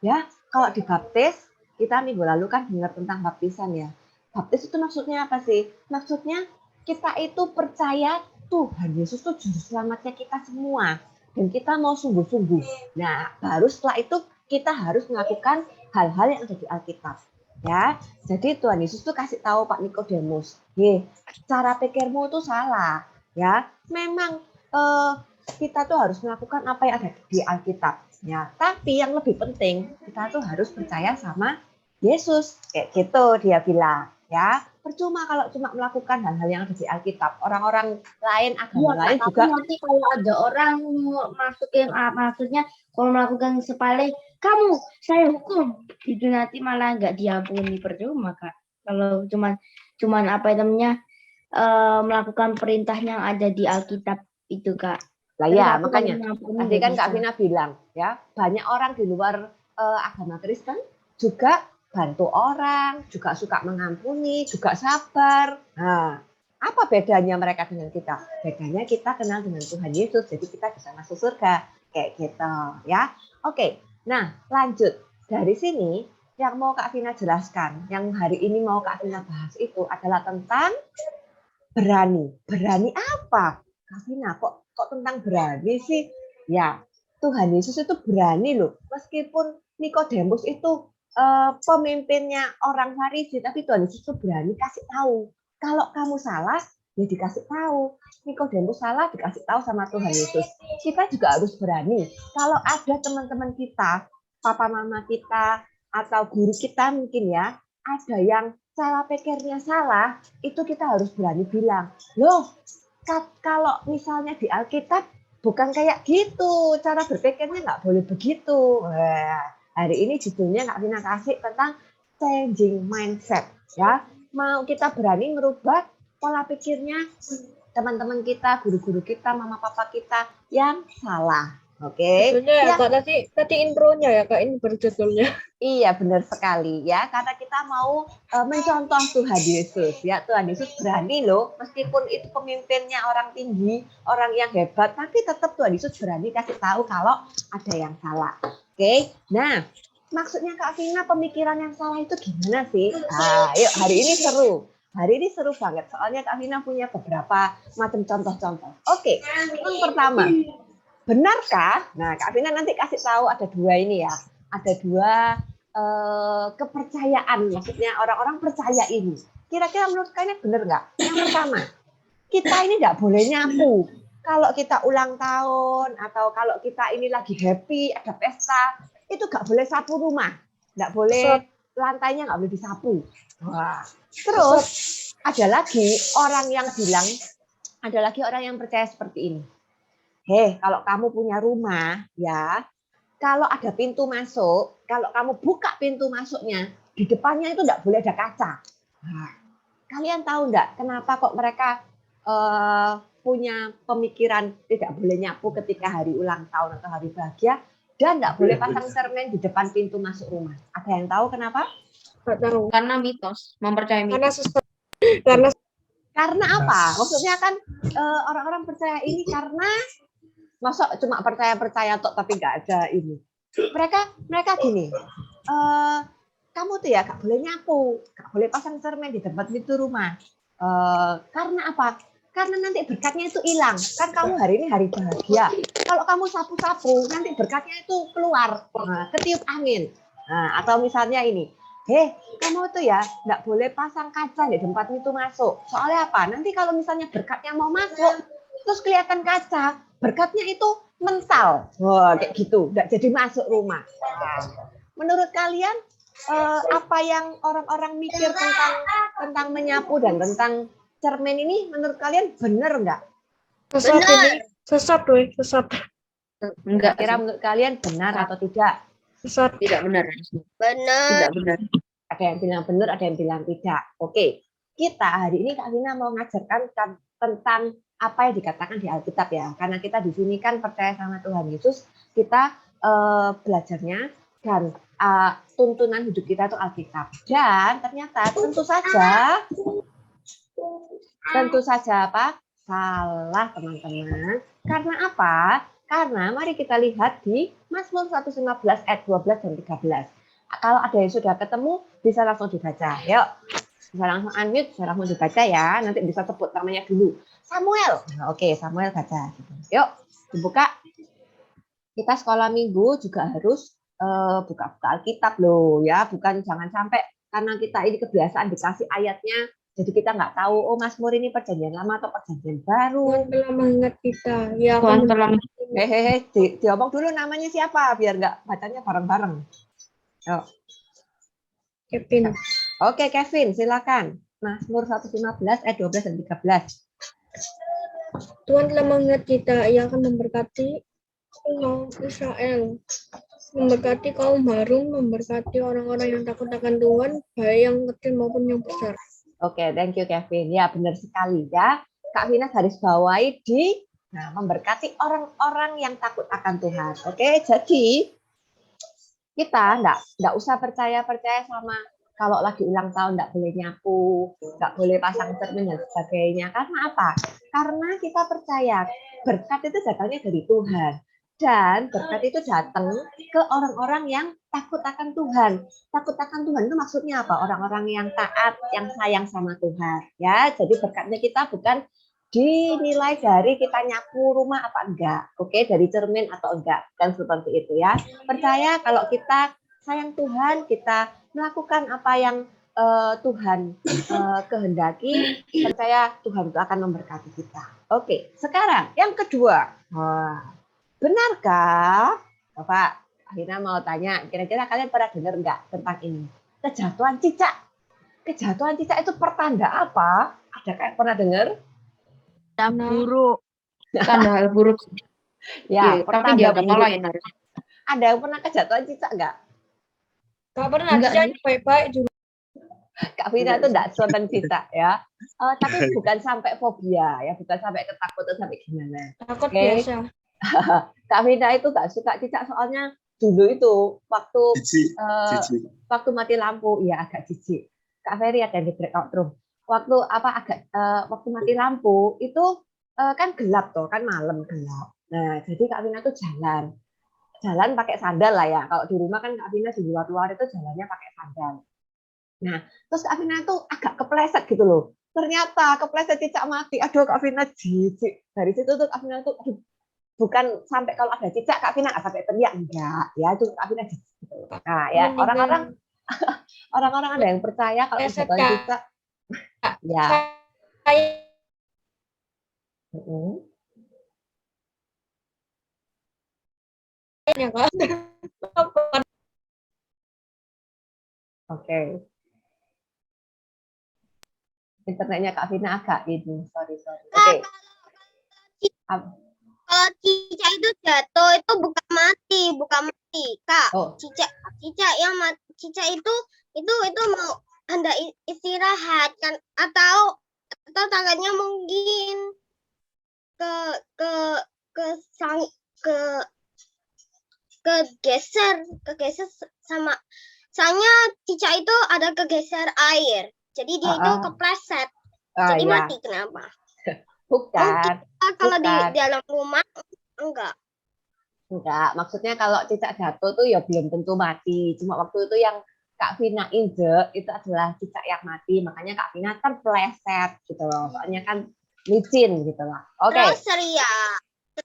Ya, kalau dibaptis, kita minggu lalu kan dengar tentang baptisan ya. Baptis itu maksudnya apa sih? Maksudnya kita itu percaya Tuhan Yesus itu juru selamatnya kita semua. Dan kita mau sungguh-sungguh. Nah, baru setelah itu kita harus melakukan hal-hal yang ada di Alkitab. Ya, jadi Tuhan Yesus tuh kasih tahu Pak Nikodemus, cara pikirmu tuh salah. Ya, memang kita tuh harus melakukan apa yang ada di Alkitab. Ya, tapi yang lebih penting kita tuh harus percaya sama Yesus. Kayak gitu dia bilang. Ya, percuma kalau cuma melakukan hal-hal yang ada di Alkitab. Orang-orang lain, agama lain Tapi juga. nanti kalau ada orang masukin, maksudnya kalau melakukan sepale, kamu saya hukum, itu nanti malah nggak diampuni, percuma Kak. Kalau cuman apa namanya melakukan perintah yang ada di Alkitab itu Kak. Lah Tapi ya, kalau makanya mengampuni tadi nggak kan Kak bisa. Vina bilang, ya banyak orang di luar agama Kristen juga bantu orang, juga suka mengampuni, juga sabar. Nah, apa bedanya mereka dengan kita? Bedanya kita kenal dengan Tuhan Yesus, jadi kita bisa masuk surga. Kayak gitu, ya. Oke, nah lanjut. Dari sini, yang mau Kak Vina jelaskan, yang hari ini mau Kak Vina bahas itu adalah tentang berani. Berani apa? Kak Vina, kok tentang berani sih? Ya, Tuhan Yesus itu berani loh. Meskipun Nikodemus itu pemimpinnya orang Farisi, tapi Tuhan Yesus itu berani kasih tahu. Kalau kamu salah, ya dikasih tahu. Nikodemus salah, dikasih tahu sama Tuhan Yesus. Kita juga harus berani. Kalau ada teman-teman kita, papa mama kita, atau guru kita mungkin ya, ada yang cara pikirnya salah, itu kita harus berani bilang, loh, kalau misalnya di Alkitab bukan kayak gitu, cara berpikirnya nggak boleh begitu. Wah, hari ini judulnya Kak Vina kasih tentang changing mindset. Ya, mau kita berani merubah pola pikirnya teman-teman kita, guru-guru kita, mama papa kita yang salah. Oke. Judulnya ya Kak, tadi intronya ya Kak, ini berjudulnya. Iya, benar sekali ya, karena kita mau mencontoh Tuhan Yesus ya. Tuhan Yesus berani loh, meskipun itu pemimpinnya orang tinggi, orang yang hebat, tapi tetap Tuhan Yesus berani kasih tahu kalau ada yang salah. Oke. Nah, maksudnya Kak Vina, pemikiran yang salah itu gimana sih? Nah, yuk hari ini seru. Hari ini seru banget, soalnya Kak Vina punya beberapa macam contoh-contoh. Oke, yang pertama, benarkah? Nah, Kak Vina nanti kasih tahu ada dua ini ya. Ada dua kepercayaan, maksudnya orang-orang percaya ini. Kira-kira menurut kalian benar nggak? Yang pertama, kita ini nggak boleh nyapu. Kalau kita ulang tahun atau kalau kita ini lagi happy, ada pesta, itu nggak boleh sapu rumah. Nggak boleh, lantainya nggak boleh disapu. Wah. Terus, ada lagi orang yang percaya seperti ini. Kalau kamu punya rumah, ya, kalau ada pintu masuk, kalau kamu buka pintu masuknya, di depannya itu enggak boleh ada kaca. Nah, kalian tahu enggak kenapa kok mereka punya pemikiran tidak boleh nyapu ketika hari ulang tahun atau hari bahagia, dan enggak boleh pasang cermin di depan pintu masuk rumah? Ada yang tahu kenapa? Nggak tahu. Karena mitos, mempercayai mitos. Karena apa? Maksudnya kan orang-orang percaya ini karena masa cuma percaya tok tapi nggak ada ini. Mereka gini, kamu tuh ya gak boleh nyapu, gak boleh pasang cermin di tempat pintu rumah. Karena apa? Karena nanti berkatnya itu hilang. Kan kamu hari ini hari bahagia. Kalau kamu sapu-sapu, nanti berkatnya itu keluar, ketiup angin. Nah, atau misalnya ini, kamu tuh ya nggak boleh pasang kaca di tempat pintu masuk. Soalnya apa? Nanti kalau misalnya berkatnya mau masuk, terus kelihatan kaca, berkatnya itu mental. Wah, kayak gitu, nggak jadi masuk rumah. Nah, menurut kalian apa yang orang-orang mikir tentang menyapu dan tentang cermin ini, menurut kalian benar nggak? Sesat. Enggak, Kira menurut kalian benar atau tidak? Sesat. tidak benar. Benar. Tidak benar. Ada yang bilang benar, ada yang bilang tidak. Oke, kita hari ini Kak Vina mau ngajarkan tentang apa yang dikatakan di Alkitab ya. Karena kita di sini kan percaya sama Tuhan Yesus, kita belajarnya dan tuntunan hidup kita itu Alkitab. Dan ternyata tentu saja apa? Salah teman-teman. Karena apa? Karena mari kita lihat di Mazmur 115 ayat 12 dan 13. Kalau ada yang sudah ketemu, bisa langsung dibaca. Yuk, bisa langsung unmute, bisa langsung dibaca ya. Nanti bisa sebut namanya dulu. Samuel. Nah, oke, Samuel baca. Yuk, dibuka. Kita sekolah minggu juga harus buka-buka Alkitab loh ya, bukan jangan sampai karena kita ini kebiasaan dikasih ayatnya, jadi kita nggak tahu, oh Mazmur ini perjanjian lama atau perjanjian baru. Tuhan telah mengingat kita. Ya, Tuhan akan telah Hehehe, diomong dulu namanya siapa biar nggak bacanya bareng-bareng. Yuk. Kevin. Oke Kevin, silakan. Mazmur 115 ayat 12 dan 13. Tuhan telah mengingat kita. Ia akan memberkati kaum Israel. Memberkati kaum Harun, memberkati orang-orang yang takut akan Tuhan, baik yang kecil maupun yang besar. Oke, thank you Kevin. Ya, benar sekali ya. Kak Vina garis bawahi memberkati orang-orang yang takut akan Tuhan. Oke, jadi kita nggak usah percaya sama kalau lagi ulang tahun nggak boleh nyapu, nggak boleh pasang cermin dan sebagainya. Karena apa? Karena kita percaya berkat itu datangnya dari Tuhan. Dan berkat itu datang ke orang-orang yang takut akan Tuhan. Takut akan Tuhan itu maksudnya apa? Orang-orang yang taat, yang sayang sama Tuhan. Ya, jadi berkatnya kita bukan dinilai dari kita nyapu rumah apa enggak. Oke, dari cermin atau enggak. Kan seperti itu ya. Percaya kalau kita sayang Tuhan, kita melakukan apa yang Tuhan kehendaki, percaya Tuhan itu akan memberkati kita. Oke, sekarang yang kedua. Benarkah, Bapak akhirnya mau tanya, kira-kira kalian pernah dengar enggak tentang ini? Kejatuhan cicak. Kejatuhan cicak itu pertanda apa? Ada kayak pernah dengar? buruk. Tanda hal buruk. Ya, Tapi pertanda dia buruk. lain harus. Ada yang pernah kejatuhan cicak enggak? Gak pernah, Enggak, saya baik-baik juga. Kak Vina itu enggak senang cicak ya. Tapi bukan sampai fobia ya, bukan sampai ketakutan sampai gimana. Takut Oke. biasa. Kak Vina itu enggak suka cicak soalnya dulu itu waktu waktu mati lampu, ya agak jijik. Kak Ferry ada di breakout room. Waktu waktu mati lampu itu kan gelap tuh, kan malam gelap. Nah, jadi Kak Vina tuh jalan pakai sandal lah ya. Kalau di rumah kan Kak Vina di luar itu jalannya pakai sandal. Nah, terus Kak Vina tuh agak kepleset gitu loh. Ternyata kepleset cicak mati. Aduh, Kak Vina jijik. Dari situ tuh Kak Vina tuh aduh, bukan sampai kalau ada cicak Kak Vina nggak sampai teriak, enggak. Ya, itu Kak Vina jijik. Nah, ya orang-orang ada yang percaya kalau kejatuhan cicak. Ya. Oke. Internetnya Kak Vina agak ini, sorry. Oke. Kalau cicak itu jatuh itu bukan mati, Kak. Oh. Cicak yang mati, cicak itu mau hendak istirahat kan, atau tangannya mungkin kegeser sama, soalnya cicak itu ada kegeser air, jadi dia itu kepleset, jadi ya. mati. Kenapa? Bukan. Kalau di dalam rumah enggak, maksudnya kalau cicak jatuh tuh ya belum tentu mati. Cuma waktu itu yang Kak Vina injek itu adalah cicak yang mati, makanya Kak Vina terpleset gitu loh. Soalnya kan licin gitu loh. Oke. Terus Ria.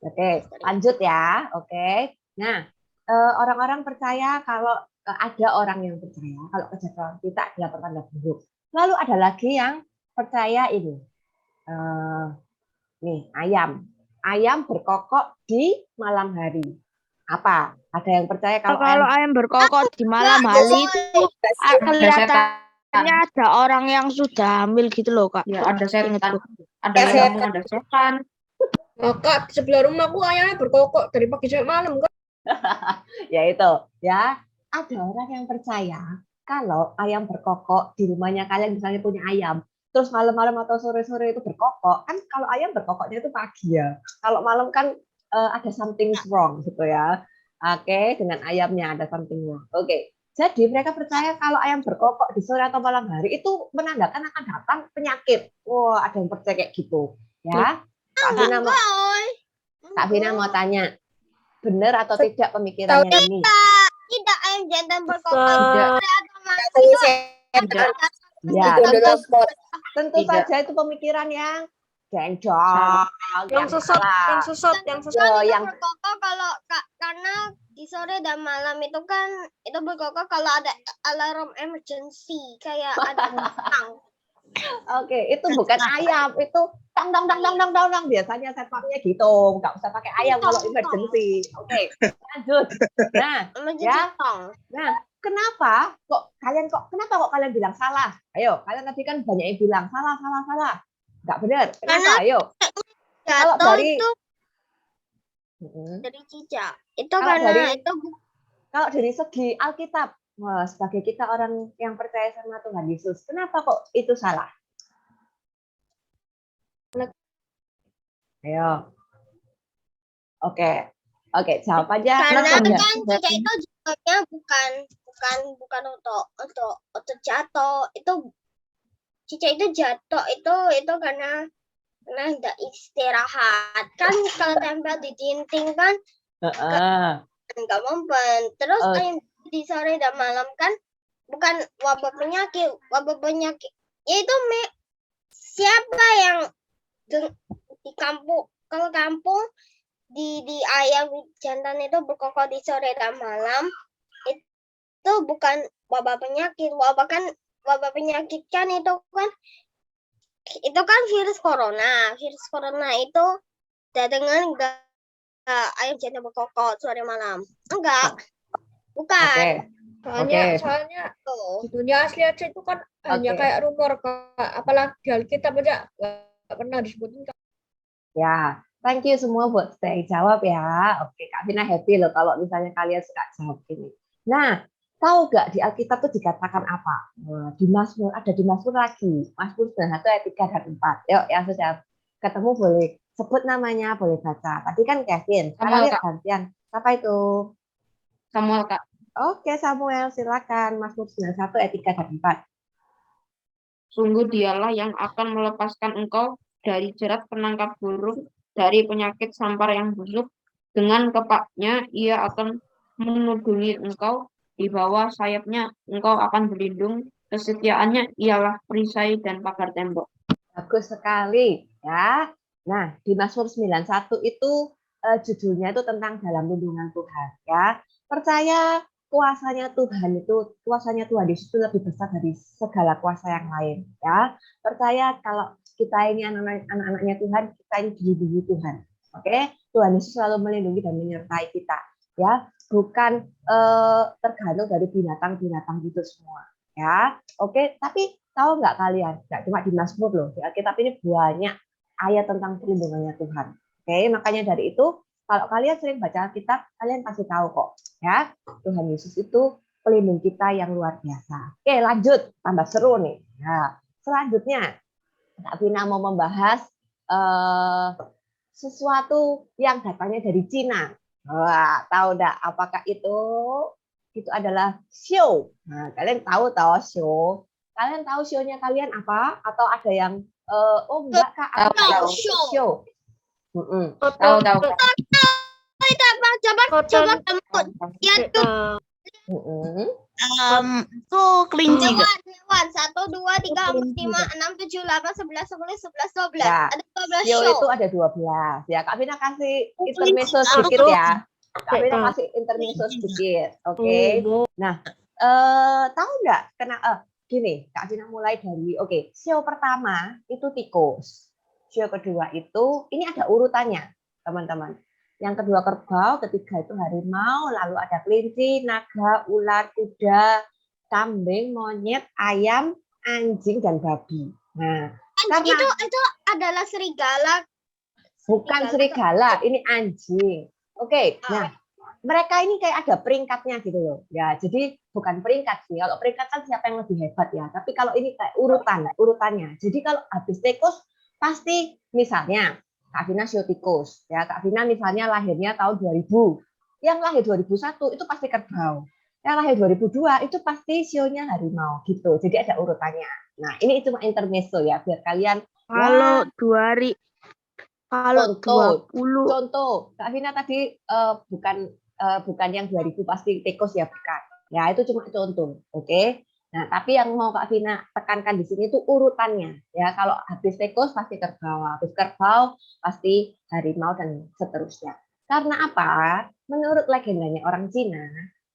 Oke, lanjut ya. Oke. Nah, orang-orang percaya kalau ada orang yang percaya kalau kejatuhan cicak adalah pertanda buruk. Lalu ada lagi yang percaya ini. Nih, ayam berkokok di malam hari. Apa? Ada yang percaya kalau ayam berkokok di malam hari itu kelihatannya ada orang yang sudah hamil gitu loh, Kak. Ya, ada setan. Ada setan. Kak, di sebelah rumahku ayamnya berkokok dari pagi sampai malam, Kak. Ya itu, ya. Ada orang yang percaya kalau ayam berkokok di rumahnya kalian, misalnya punya ayam, terus malam-malam atau sore-sore itu berkokok, kan kalau ayam berkokoknya itu pagi ya. Kalau malam kan ada something wrong gitu ya. Oke, dengan ayamnya ada something wrong. Oke, jadi mereka percaya kalau ayam berkokok di sore atau malam hari itu menandakan akan datang penyakit. Wah, ada yang percaya kayak gitu, ya. Kak Vina mau tanya, benar atau tidak pemikirannya ini? Tidak, ayam jantan berkokok. Ya, tentu saja itu pemikiran yang Cendol. Yang sesat, salah. yang sesat. Yo, Itu yang berkokok kalau karena di sore dan malam itu kan itu berkokok kalau ada alarm emergency kayak ada tang. oke, itu bukan ayam, itu tang tang tang tang tang tang tang. Biasanya setupnya gitu, nggak usah pakai ayam kalau emergency. Oke, lanjut. Nah, Emergency ya. tong. Nah, kenapa kok kalian bilang salah? Ayo, kalian tadi kan banyak yang bilang salah. Nggak benar. Kenapa? Karena Ayo. Kalau Jatuh dari itu Mm-mm. dari cicak. Itu Kalau karena dari- itu Kalau dari segi Alkitab, wah, sebagai kita orang yang percaya sama Tuhan Yesus, kenapa kok itu salah? Ayo. Oke, jawab aja. karena Kenapa? kan cicak itu jatuhnya bukan untuk jatuh. Itu cicak itu jatuh itu karena hendak istirahat. Kan kalau tempel di dinding kan Heeh. nggak mempan. Terus yang di sore dan malam kan bukan wabah penyakit. Yaitu siapa yang di kampung, kalau kampung di ayam jantan itu berkokok di sore dan malam, itu bukan wabah penyakit. Wabah penyakit kan itu kan virus corona. Virus corona itu dengan ayam jantan berkokok sore malam. Enggak. Bukan. Oke. Soalnya Tuh. di dunia asli aja itu kan hanya Oke. kayak rumor, Kak. Apalagi di Alkitab aja nggak pernah disebutin, Kak. Ya, thank you semua buat stay jawab ya. Oke, Kak Vina happy loh kalau misalnya kalian suka jawab ini. Nah, tahu nggak di Alkitab tuh dikatakan apa? Nah, di Mazmur lagi. Mazmur 91 ayat 3 dan 4. Yuk, yang sudah ketemu boleh sebut namanya, boleh baca. Tadi kan Kevin, sekarang Samuel, yuk Kak. gantian. Siapa itu? Samuel, Kak. Oke, Samuel, silakan. Mazmur 91 ayat 3 dan 4. Sungguh dialah yang akan melepaskan engkau dari jerat penangkap burung, dari penyakit sampar yang busuk. Dengan kepaknya ia akan menudungi engkau, di bawah sayapnya engkau akan berlindung. Kesetiaannya ialah perisai dan pagar tembok. Bagus sekali ya. Nah, di Mazmur 91 itu judulnya itu tentang dalam lindungan Tuhan ya. Percaya kuasanya Tuhan Yesus itu lebih besar dari segala kuasa yang lain ya. Percaya kalau kita ini anak-anaknya Tuhan, kita ini dilindungi Tuhan. Oke, Tuhan Yesus selalu melindungi dan menyertai kita ya. Bukan tergantung dari binatang-binatang gitu semua ya. Oke, tapi tahu nggak kalian? Nggak cuma di Mazmur loh, di Alkitab ini banyak ayat tentang perlindungannya Tuhan. Oke, makanya dari itu kalau kalian sering baca Alkitab, kalian pasti tahu kok ya. Tuhan Yesus itu pelindung kita yang luar biasa. Oke, lanjut, tambah seru nih. Nah, selanjutnya Kak Vina mau membahas sesuatu yang datangnya dari Cina. Wah, tahu enggak apakah itu adalah show. Nah, kalian tahu show? Kalian tahu show-nya kalian apa? Atau ada yang oh enggak Kak, aku tahu show. Tahu. Itu apa? Coba kamu lihat tuh. Itu kelinci. Hewan 1, 2, 3, 4, 5, 6, 7, 8, 11, 12, 12. Ya, Ada 12 show show. itu ada 12. Ya, Kak Vina kasih intermezzo sedikit ya. Kak Vina kasih intermezzo sedikit. Oke. Nah, tahu nggak gini, Kak Vina mulai dari show pertama itu tikus. Show kedua itu ini ada urutannya, teman-teman. Yang kedua kerbau, ketiga itu harimau, lalu ada kelinci, naga, ular, kuda, kambing, monyet, ayam, anjing dan babi. Nah, karena itu adalah serigala. bukan serigala, ini anjing. Oke, nah mereka ini kayak ada peringkatnya gitu loh. Ya, jadi bukan peringkat sih. Kalau peringkat kan siapa yang lebih hebat ya. Tapi kalau ini kayak urutannya. Jadi kalau habis tikus pasti misalnya Kak Vina show tikus. Ya, Kak Vina misalnya lahirnya tahun 2000. Yang lahir 2001 itu pasti kerbau. Yang lahir 2002 itu pasti show-nya harimau gitu. Jadi ada urutannya. Nah, ini cuma intermezzo ya biar kalian Kalau 2000 Contoh, Kak Vina tadi bukan yang 2000 pasti tikus ya, bukan. Ya, itu cuma contoh. Oke. Nah, tapi yang mau Kak Vina tekankan di sini itu urutannya. Ya, kalau habis tikus pasti kerbau, habis kerbau pasti harimau dan seterusnya. Karena apa? Menurut legendanya orang Cina,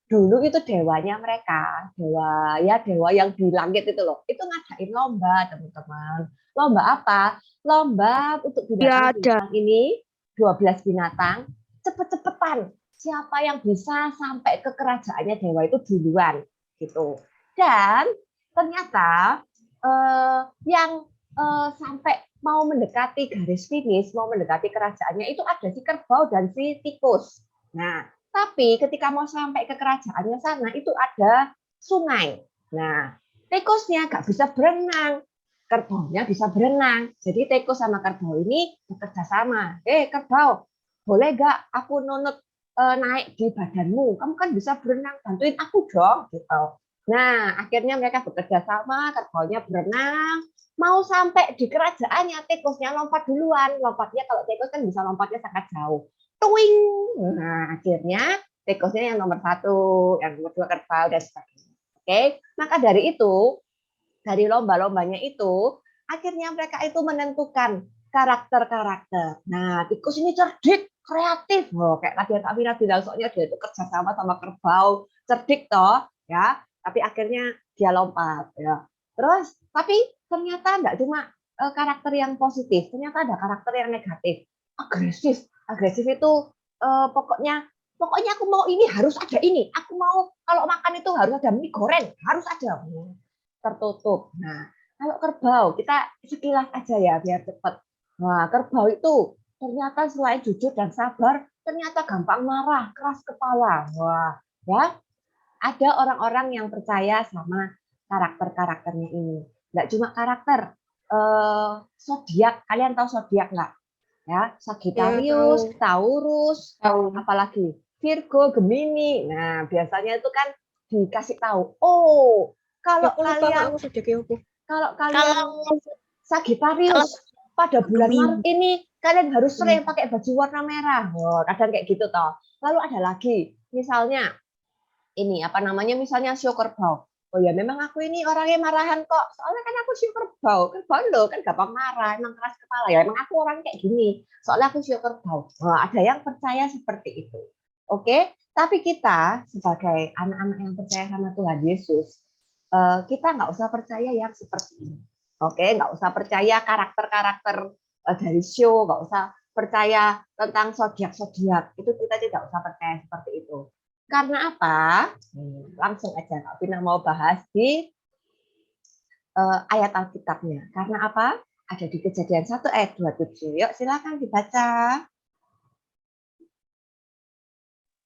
dulu itu dewanya mereka, dewa yang di langit itu loh, itu ngadain lomba, teman-teman. Lomba apa? Lomba untuk binatang ini, 12 binatang, cepet-cepetan. Siapa yang bisa sampai ke kerajaannya dewa itu duluan, gitu. Dan ternyata yang sampai mau mendekati garis finish, mau mendekati kerajaannya itu ada si kerbau dan si tikus. Nah, tapi ketika mau sampai ke kerajaannya sana itu ada sungai. Nah, tikusnya nggak bisa berenang, kerbaunya bisa berenang. Jadi tikus sama kerbau ini bekerja sama. Kerbau, boleh nggak aku nunut naik di badanmu? Kamu kan bisa berenang, bantuin aku dong. Gitu. Nah, akhirnya mereka bekerja sama, kerbaunya berenang, mau sampai di kerajaannya, tikusnya lompat duluan. Lompatnya kalau tikus kan bisa lompatnya sangat jauh. Tuing. Nah, akhirnya tikusnya yang nomor 1, yang nomor 2 kerbau, dan sebagainya. Oke, maka dari itu, dari lomba-lombanya itu, akhirnya mereka itu menentukan karakter-karakter. Nah, tikus ini cerdik, kreatif. Kayak tadi Kak Vina bilang, soalnya dia itu kerjasama sama kerbau, cerdik toh, ya. Tapi akhirnya dia lompat, ya. Terus, tapi ternyata enggak cuma karakter yang positif, ternyata ada karakter yang negatif, agresif. Agresif itu pokoknya aku mau ini harus ada ini, aku mau kalau makan itu harus ada mie goreng, harus ada. Tertutup. Nah, kalau kerbau kita sekilas aja ya biar cepat. Nah, kerbau itu ternyata selain jujur dan sabar, ternyata gampang marah, keras kepala. Wah, ya. Ada orang-orang yang percaya sama karakter-karakternya ini. Nggak cuma karakter, zodiak. Kalian tahu zodiak nggak? Ya, Sagittarius, Taurus, apalagi Virgo, Gemini. Nah, biasanya itu kan dikasih tahu. Oh, kalau kalian Sagittarius pada bulan Maret ini kalian harus sering pakai baju warna merah. Oh, kadang kayak gitu toh. Lalu ada lagi, misalnya ini apa namanya, misalnya show kerbau. Oh ya memang aku ini orangnya marahan kok. Soalnya kan aku show kerbau. Kerbau lo kan gampang marah, emang keras kepala ya. Emang aku orang kayak gini. Soalnya aku show kerbau. Nah, ada yang percaya seperti itu. Oke, tapi kita sebagai anak-anak yang percaya sama Tuhan Yesus, kita nggak usah percaya yang seperti ini. Oke, nggak usah percaya karakter-karakter dari show, nggak usah percaya tentang zodiak-zodiak. Itu kita tidak usah percaya seperti itu. Karena apa? Langsung aja Kak Vina mau bahas di ayat Alkitabnya. Karena apa? Ada di Kejadian 1 ayat 27. Yuk silakan dibaca.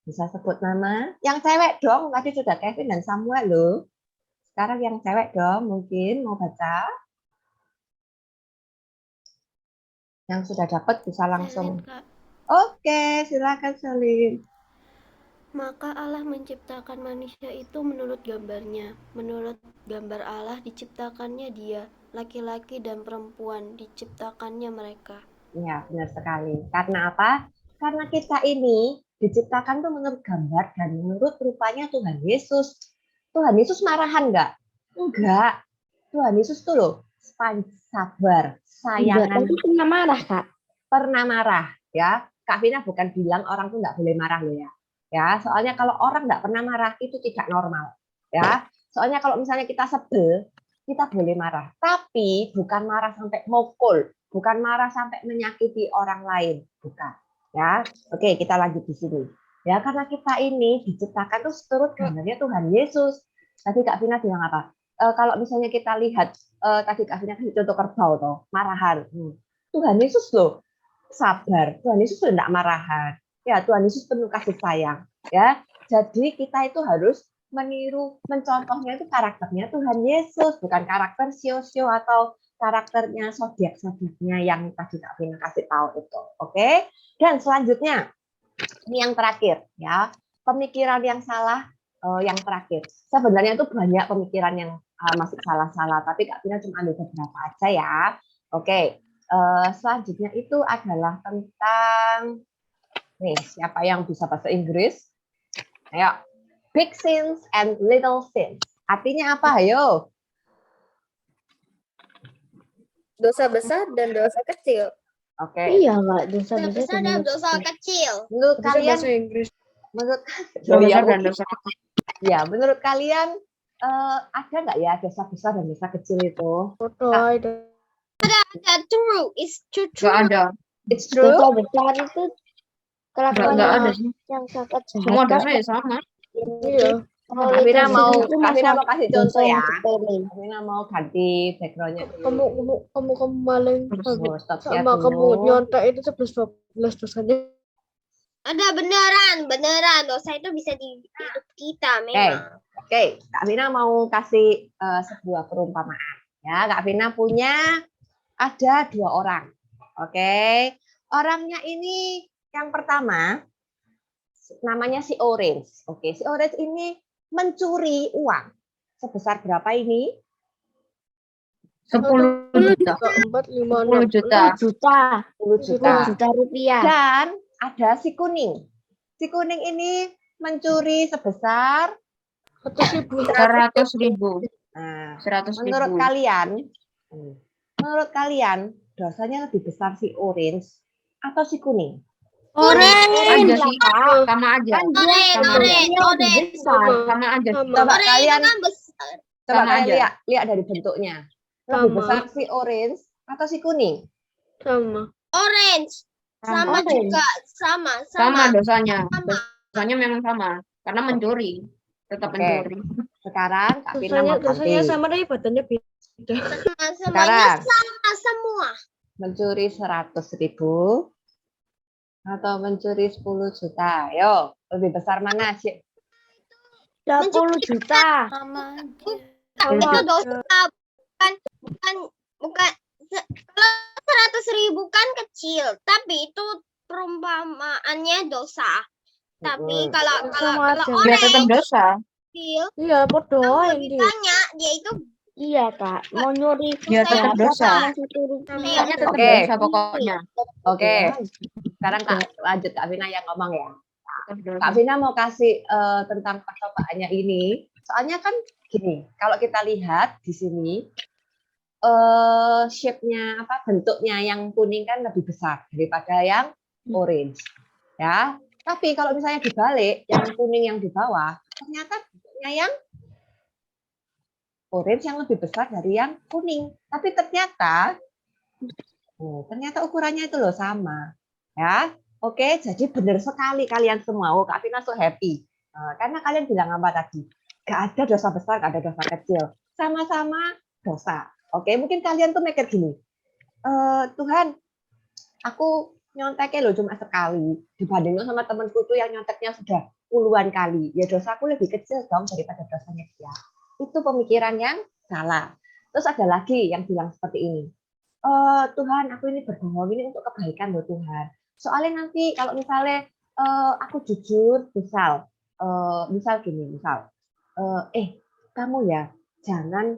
Bisa sebut nama? Yang cewek dong. Tadi sudah Kevin dan Samuel loh. Sekarang yang cewek dong mungkin mau baca. Yang sudah dapat bisa langsung. Oke, silakan Salim. Maka Allah menciptakan manusia itu menurut gambarnya. Menurut gambar Allah diciptakannya dia, laki-laki dan perempuan diciptakannya mereka. Ya, benar sekali. Karena apa? Karena kita ini diciptakan tuh menurut gambar dan menurut rupanya Tuhan Yesus. Tuhan Yesus marahan nggak? Enggak. Tuhan Yesus tuh loh, sabar, sayangan. Tapi pernah marah, Kak. Pernah marah, ya. Kak Vina bukan bilang orang tuh nggak boleh marah loh ya. Ya, soalnya kalau orang nggak pernah marah itu tidak normal, ya. Soalnya kalau misalnya kita sebel, kita boleh marah, tapi bukan marah sampai mukul, bukan marah sampai menyakiti orang lain, bukan. Ya, oke kita lanjut di sini. Ya, karena kita ini diciptakan tuh seturut gambarnya Tuhan Yesus. Tadi Kak Vina bilang apa? Kalau misalnya kita lihat tadi Kak Vina kasih contoh kerbau tuh, marahan. Tuhan Yesus loh sabar, Tuhan Yesus tuh enggak marahan. Ya, Tuhan Yesus penuh kasih sayang, ya. Jadi kita itu harus meniru, mencontohnya itu karakternya Tuhan Yesus, bukan karakter sio-sio atau karakternya zodiak-zodiaknya yang tadi Kak Vina kasih tahu itu. Oke? Dan selanjutnya ini yang terakhir, ya. Pemikiran yang salah yang terakhir. Sebenarnya itu banyak pemikiran yang masih salah-salah, tapi Kak Vina cuma ambil beberapa aja ya. Oke. Selanjutnya itu adalah tentang nih, siapa yang bisa bahasa Inggris? Ayo, big sins and little sins. Artinya apa? Ayo. Dosa besar dan dosa kecil. Oke. Iya, Kak, dosa Dosa besar besar dan dan dosa dosa kecil. Menurut Bisa kalian, bahasa Inggris. menurut Dosa Oh, ya, besar dan mungkin. dosa kecil. Ya, menurut kalian ada nggak ya dosa besar dan dosa kecil itu? Foto Kak. ada. That's true. It's true. Nggak ada. It's true. Dosa besar itu kelakuan Nggak ada sih. yang sangat jahat. Semua Kak. dosa ya sama. Iya. Kalau Kak Vina kecil mau, itu Kak Vina masalah mau kasih contoh ya. yang sepele. Kak Vina mau ganti backgroundnya Kamu dulu. maling Oh, stop share sama kamu dulu. nyontek itu 11-12 dosanya. Ada beneran dosa itu bisa di hidup kita memang. Oke, Kak Vina mau kasih sebuah perumpamaan. Ya, Kak Vina punya ada 2 orang. Oke, orangnya ini yang pertama namanya si Orange. Oke, si Orange ini mencuri uang sebesar berapa ini? 10 juta. 4, 5, 10 juta. 10 juta. 10 juta. 10 juta rupiah. Dan ada si Kuning. Si Kuning ini mencuri sebesar 100.000. 100.000. Nah, 100.000. menurut kalian dosanya lebih besar si Orange atau si Kuning? Aja sih. Sama aja. Orange. Sama aja. Coba kalian besar. coba Sama kalian aja. lihat dari bentuknya. Lebih Sama. besar si Orange atau si Kuning? Sama. Orange. Sama Orange. juga. Sama dosanya. Sama. Dosanya memang sama. Karena mencuri. Tetap Oke. mencuri. Sekarang Kak Vina mau Dosanya ganti. sama tapi badannya beda. Semuanya Sekarang sama semua. mencuri 100.000 atau mencuri 10 juta? Ayo, lebih besar mana sih? 10 juta. Sama aja. Itu dosa. Bukan. Kalau 100.000 kan kecil, tapi itu perumpamaannya dosa. Tapi kalau Sama aja. Ya tetap dosa. kecil, Iya, bodoh lebih ini. banyak dia itu. Iya, Kak. Mau nyuri Ya tetap dosa. Pokoknya Tetap Oke. dosa pokoknya. Oke. Sekarang lanjut Kak Vina yang ngomong ya. Tetap dosa. Kak Vina mau kasih tentang percobaannya ini. Soalnya kan gini, kalau kita lihat di sini shape-nya bentuknya yang kuning kan lebih besar daripada yang orange. Ya. Tapi kalau misalnya dibalik, yang kuning yang di bawah, ternyata bentuknya yang orange yang lebih besar dari yang kuning. Tapi ternyata ukurannya itu loh sama. Ya. Oke, jadi benar sekali kalian semua. Oh, Kak Vina so happy. Karena kalian bilang apa tadi? Gak ada dosa besar, gak ada dosa kecil. Sama-sama dosa. Oke, mungkin kalian tuh mikir gini. Tuhan, aku nyonteknya loh cuma sekali. Dibandingkan sama temanku tuh yang nyonteknya sudah puluhan kali. Ya dosaku lebih kecil dong daripada dosanya dia. Itu pemikiran yang salah. Terus ada lagi yang bilang seperti ini. Tuhan, aku ini berbohong ini untuk kebaikan loh Tuhan. Soalnya nanti kalau misalnya aku jujur, misal gini, kamu ya jangan,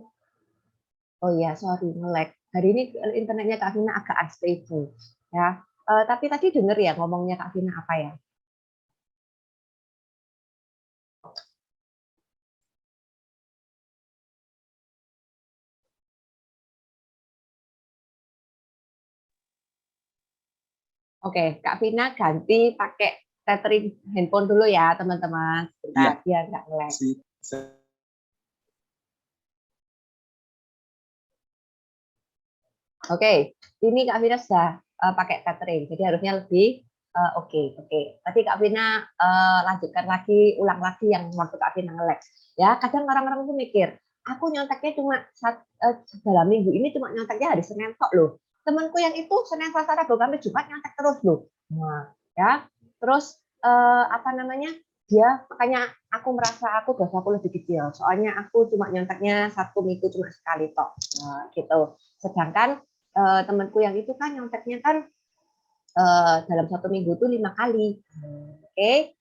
oh ya sorry nge-lag. Hari ini internetnya Kak Vina agak unstable ya. Tapi tadi denger ya ngomongnya Kak Vina apa ya? Oke, Kak Vina ganti pakai tethering handphone dulu ya teman-teman. Sebentar biar nggak nge-lag. Oke, ini Kak Vina sudah pakai tethering, jadi harusnya lebih oke. Tadi Kak Vina lanjutkan lagi, ulang lagi yang waktu Kak Vina nge-lag. Ya, kadang orang-orang tuh mikir, aku nyonteknya cuma dalam minggu ini cuma nyonteknya hari Senin tok loh. Temanku yang itu Senin, Selasa, Rabu, Kamis, Jumat nyontek terus loh. Nah, ya. Terus dia makanya aku merasa dosaku lebih kecil. Soalnya aku cuma nyonteknya Sabtu Minggu cuma sekali tok. Nah, gitu. Sedangkan temanku yang itu kan nyonteknya kan dalam 1 minggu itu 5 kali. Oke.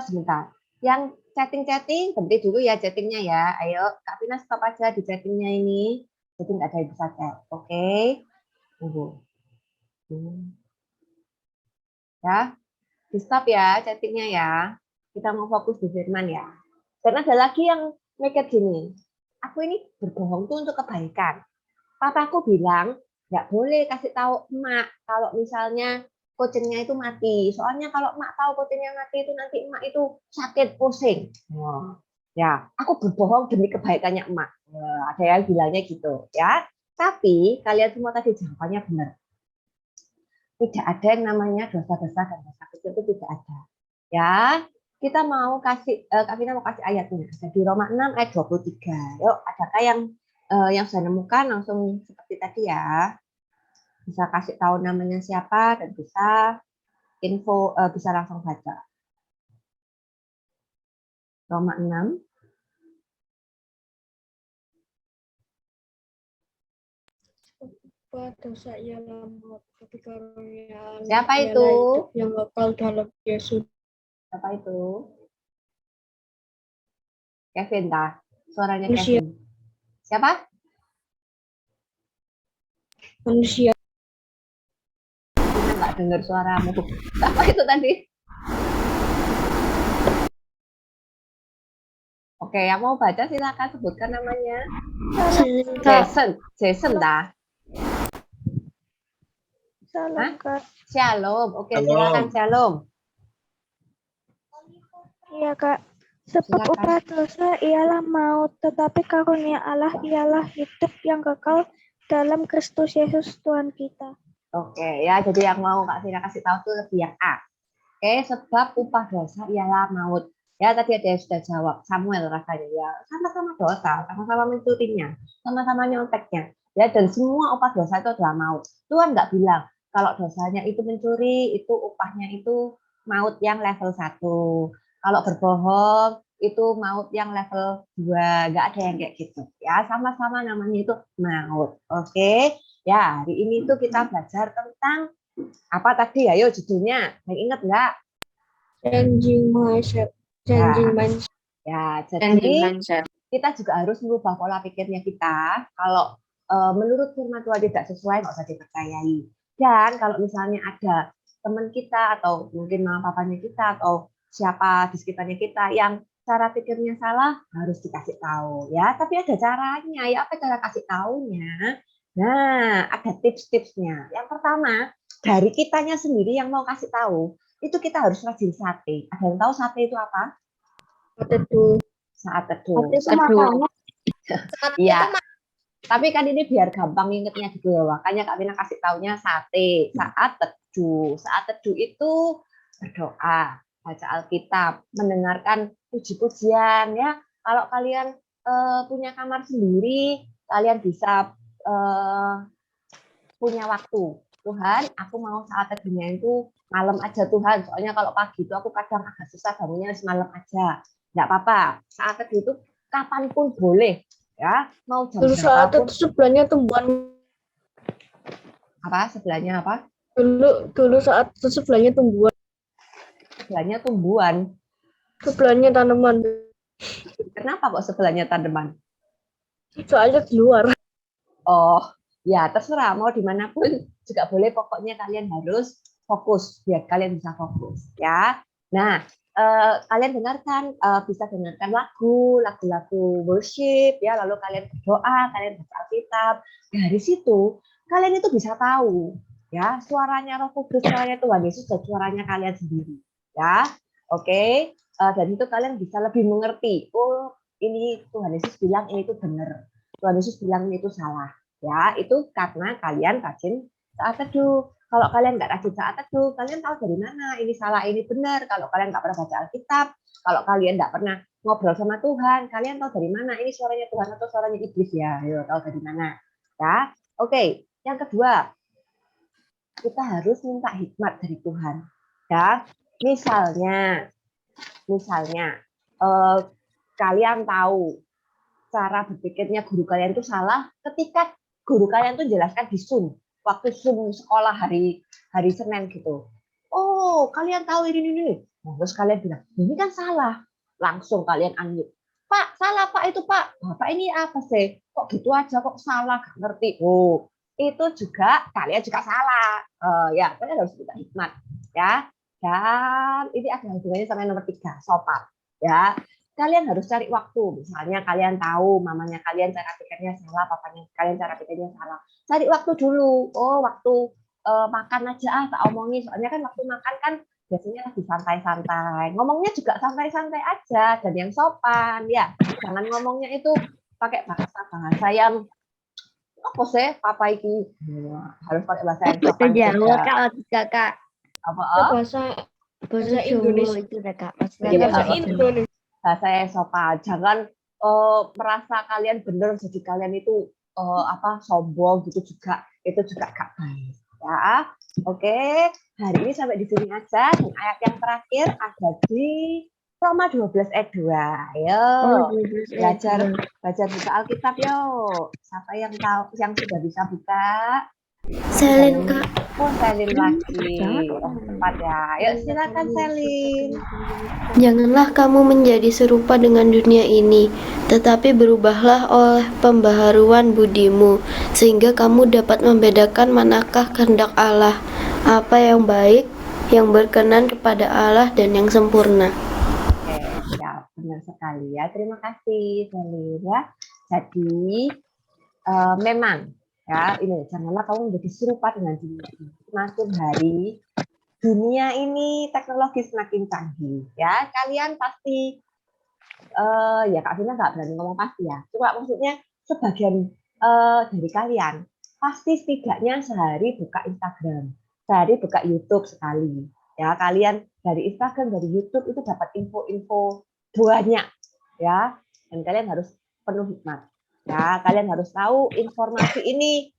Sebentar. Yang chatting berhenti dulu ya chattingnya ya. Ayo Kak Vina stop aja di chattingnya ini. Jadi nggak ada yang bisa chat. Oke. Tunggu. Ya. Di stop ya chattingnya ya. Kita mau fokus di firman ya. Dan ada lagi yang mikir gini, aku ini berbohong tuh untuk kebaikan. Papaku bilang, nggak boleh kasih tahu emak kalau misalnya kucingnya itu mati. Soalnya kalau emak tahu kucingnya mati itu nanti emak itu sakit pusing. Wah, ya, aku berbohong demi kebaikannya emak. Wah, ada yang bilangnya gitu, ya. Tapi kalian semua tadi jawabannya benar. Tidak ada yang namanya dosa besar dan dosa kecil, itu tidak ada. Ya, kita mau kasih, Kak Vina mau kasih ayatnya. Ada di Roma 6 ayat 23. Yuk, adakah yang sudah nemukan langsung seperti tadi ya? Bisa kasih tahu namanya siapa dan bisa info, bisa langsung baca. Roma 6. Dosa ialah maut, tapi karunia Allah Siapa ialah itu? hidup yang kekal dalam Yesus. Siapa itu? Kevin dah. Suaranya Manusia. Kevin. Siapa? Manusia. Kita nggak dengar suaramu. Siapa itu tadi? Oke, yang mau baca silakan sebutkan namanya. Jason dah. Salam, Kak. Shalom. Oke, Shalom. silakan Shalom. Iya, Kak. Sebab Silakan. upah dosa ialah maut, tetapi karunia Allah ialah hidup yang kekal dalam Kristus Yesus Tuhan kita. Oke, ya. Jadi yang mau Kak Vina kasih tahu tuh lebih yang A. Oke, sebab upah dosa ialah maut. Ya, tadi ada yang sudah jawab. Samuel rasanya ya. Sama-sama dosa, sama-sama mencurinya, sama-sama nyonteknya. Ya, dan semua upah dosa itu adalah maut. Tuhan nggak bilang kalau dosanya itu mencuri, itu upahnya itu maut yang level 1. Kalau berbohong, itu maut yang level 2. Nggak ada yang kayak gitu. Ya, sama-sama namanya itu maut. Oke. Ya, hari ini tuh kita belajar tentang apa tadi? Ayo judulnya. Yang ingat nggak? Changing mindset. Changing mindset. Ya, Changing jadi mindset. kita juga harus merubah pola pikirnya kita. Kalau menurut firman Tuhan tidak sesuai, nggak usah dipercayai. Dan kalau misalnya ada teman kita atau mungkin mama papanya kita atau siapa di sekitarnya kita yang cara pikirnya salah, harus dikasih tahu ya. Tapi ada caranya. Ya, apa cara kasih taunya? Nah, ada tips-tipsnya. Yang pertama, dari kitanya sendiri yang mau kasih tahu, itu kita harus rajin sate. Ada yang tahu sate itu apa? Saat teduh. Iya. Tapi kan ini biar gampang ingetnya gitu ya. Makanya Kak Vina kasih taunya sate, saat teduh. Saat teduh itu berdoa, baca Alkitab, mendengarkan puji-pujian ya. Kalau kalian punya kamar sendiri, kalian bisa punya waktu. Tuhan, aku mau saat teduhnya itu malam aja Tuhan. Soalnya kalau pagi itu aku kadang agak susah bangunnya harus malam aja. Nggak apa-apa. Saat teduh itu kapanpun boleh. Ya, mau jam Dulu saat berapapun. itu sebelahnya tumbuhan. Apa? Sebelahnya apa? Dulu saat itu sebelahnya tumbuhan. Sebelahnya tumbuhan. Sebelahnya tanaman. Kenapa kok sebelahnya tanaman? Soalnya di luar. Oh, ya terserah. Mau dimanapun juga boleh. Pokoknya kalian harus fokus. Biar kalian bisa fokus. Ya. Nah, kalian dengarkan, bisa dengarkan lagu-lagu worship, ya. Lalu kalian berdoa, kalian baca Alkitab. Dari situ, kalian itu bisa tahu, ya, suaranya Roh Kudus, suaranya Tuhan Yesus, dan suaranya kalian sendiri. Ya, oke. Dan itu kalian bisa lebih mengerti. Oh, ini Tuhan Yesus bilang ini itu benar. Tuhan Yesus bilang ini itu salah. Ya, itu karena kalian rajin saat teduh. Kalau kalian nggak rajin saat teduh, kalian tahu dari mana ini salah, ini benar. Kalau kalian nggak pernah baca Alkitab, kalau kalian nggak pernah ngobrol sama Tuhan, kalian tahu dari mana ini suaranya Tuhan atau suaranya iblis ya? Ayo, tahu dari mana? Ya, oke. Yang kedua, kita harus minta hikmat dari Tuhan. Ya, misalnya kalian tahu cara berpikirnya guru kalian itu salah ketika guru kalian tuh jelaskan di Zoom. Waktu Zoom sekolah hari Senin gitu. Oh, kalian tahu ini. Nah, terus kalian bilang, ini kan salah. Langsung kalian unmute. Pak, salah Pak itu Pak. Bapak ini apa sih? Kok gitu aja kok salah? Gak ngerti. Oh, itu juga kalian juga salah. Ya, kalian harus minta hikmat. Ya, dan ini ada hubungannya sama nomor 3, sopan. Ya, kalian harus cari waktu. Misalnya kalian tahu mamanya kalian cara pikirnya salah, papanya kalian cara pikirnya salah. Cari waktu dulu. Oh, waktu makan aja tak omongin. Soalnya kan waktu makan kan biasanya lagi santai-santai. Ngomongnya juga santai-santai aja dan yang sopan ya. Jangan ngomongnya itu pakai bahasa yang apa sih papa iki harus pakai bahasa yang sopan Jawa juga. Kak. Apa? Bahasa Bahasa Indonesia. Jawa itu Kak. Iya, bahasa Indonesia. bahasa yang sopan. Jangan merasa kalian benar jadi kalian itu sombong gitu juga. Itu juga gak baik. Ya. Oke, hari ini sampai di sini aja. Dan ayat yang terakhir ada di Roma 12 ayat 2. Ayo. Belajar buka Alkitab yuk. Siapa yang tahu yang sudah bisa buka? Selin, Kak. Oh, Selin lagi. Oh, tepat ya. Yuk silakan Selin. Janganlah kamu menjadi serupa dengan dunia ini, tetapi berubahlah oleh pembaharuan budimu, sehingga kamu dapat membedakan manakah kehendak Allah, apa yang baik, yang berkenan kepada Allah, dan yang sempurna. Oke, ya benar sekali ya. Terima kasih Selin ya. Jadi memang ya ini janganlah kamu menjadi serupa dengan dunia ini. Semakin hari dunia ini teknologi semakin canggih ya. Kalian pasti ya Kak Vina nggak berani ngomong pasti ya. Cuma maksudnya sebagian dari kalian pasti setidaknya sehari buka Instagram, sehari buka YouTube sekali. Ya kalian dari Instagram, dari YouTube itu dapat info-info banyak ya. Dan kalian harus penuh hikmat. Ya, kalian harus tahu informasi ini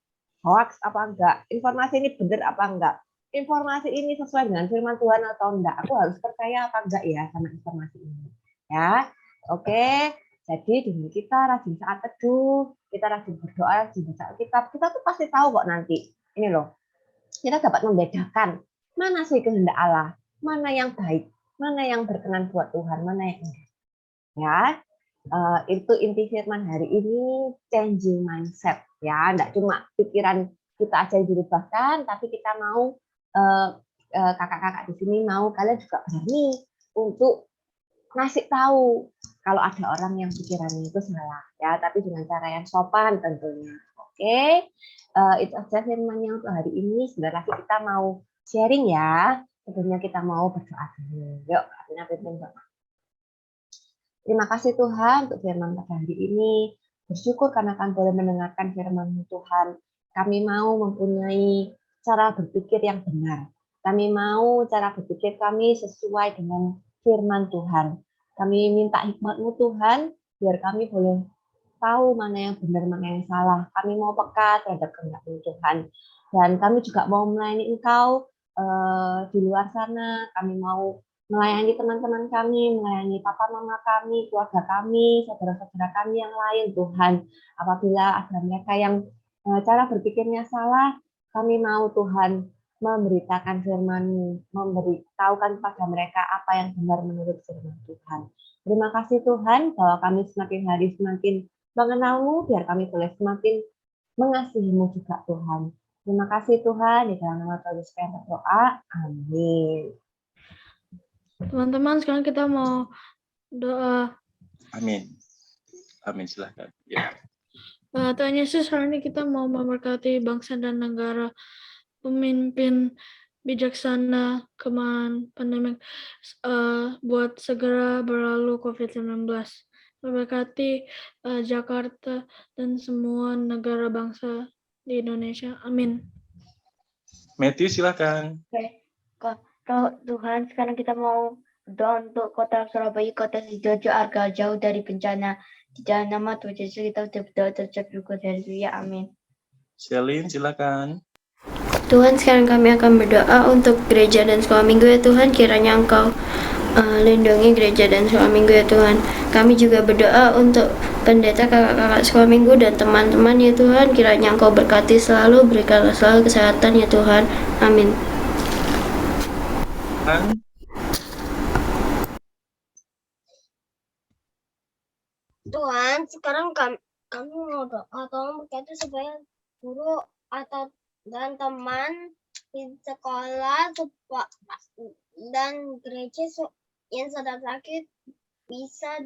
hoax apa enggak, informasi ini benar apa enggak, informasi ini sesuai dengan firman Tuhan atau enggak. Aku harus percaya apa enggak ya sama informasi ini. Ya, oke. Jadi dengan kita rajin saat teduh, kita rajin berdoa, rajin baca Alkitab, kita tuh pasti tahu kok nanti. Ini loh, kita dapat membedakan mana sih kehendak Allah, mana yang baik, mana yang berkenan buat Tuhan, mana yang enggak. Ya. Itu inti firman hari ini, changing mindset ya, enggak cuma pikiran kita aja yang dirubahkan, tapi kita mau kakak-kakak di sini mau kalian juga berani untuk ngasih tahu kalau ada orang yang pikirannya itu salah ya, tapi dengan cara yang sopan tentunya. Oke, itu aja firmannya untuk hari ini. Sebentar lagi kita mau sharing ya. Sebelumnya kita mau berdoa dulu. Yuk, kita pimpin doa. Terima kasih Tuhan untuk firman pada hari ini. Bersyukur karena kami boleh mendengarkan firman-Mu Tuhan. Kami mau mempunyai cara berpikir yang benar. Kami mau cara berpikir kami sesuai dengan firman Tuhan. Kami minta hikmat-Mu Tuhan, biar kami boleh tahu mana yang benar, mana yang salah. Kami mau peka terhadap kehendak-Mu Tuhan. Dan kami juga mau melayani Engkau di luar sana. Kami mau melayani teman-teman kami, melayani papa mama kami, keluarga kami, saudara-saudara kami yang lain, Tuhan. Apabila ada mereka yang cara berpikirnya salah, kami mau Tuhan memberitakan firman-Mu, memberitahukan kepada mereka apa yang benar menurut firman Tuhan. Terima kasih Tuhan bahwa kami semakin hari semakin mengenal-Mu, biar kami boleh semakin mengasihi-Mu juga Tuhan. Terima kasih Tuhan, di dalam nama Tuhan Yesus kami berdoa. Amin. Teman-teman, sekarang kita mau doa. Amin. Amin, silahkan. Ya. Tuhan Yesus, hari ini kita mau memberkati bangsa dan negara, pemimpin bijaksana, kemana pandemi, buat segera berlalu COVID-19. Memberkati Jakarta dan semua negara bangsa di Indonesia. Amin. Matthew, silakan. Oke. Tuhan, sekarang kita mau doa untuk kota Surabaya, kota Sidoarjo agar jauh dari bencana. Di dalam nama Tuhan Yesus kita berdoa terucap syukur. Haleluya. Amin. Selin, silakan. Tuhan, sekarang kami akan berdoa untuk gereja dan sekolah minggu ya Tuhan. Kiranya Engkau lindungi gereja dan sekolah minggu ya Tuhan. Kami juga berdoa untuk pendeta, kakak-kakak sekolah minggu dan teman-teman ya Tuhan. Kiranya Engkau berkati selalu, berikanlah selalu kesehatan ya Tuhan. Amin. Tuhan, sekarang kami mau doa, tolong berkati supaya guru dan teman di sekolah dan gereja yang sedang sakit bisa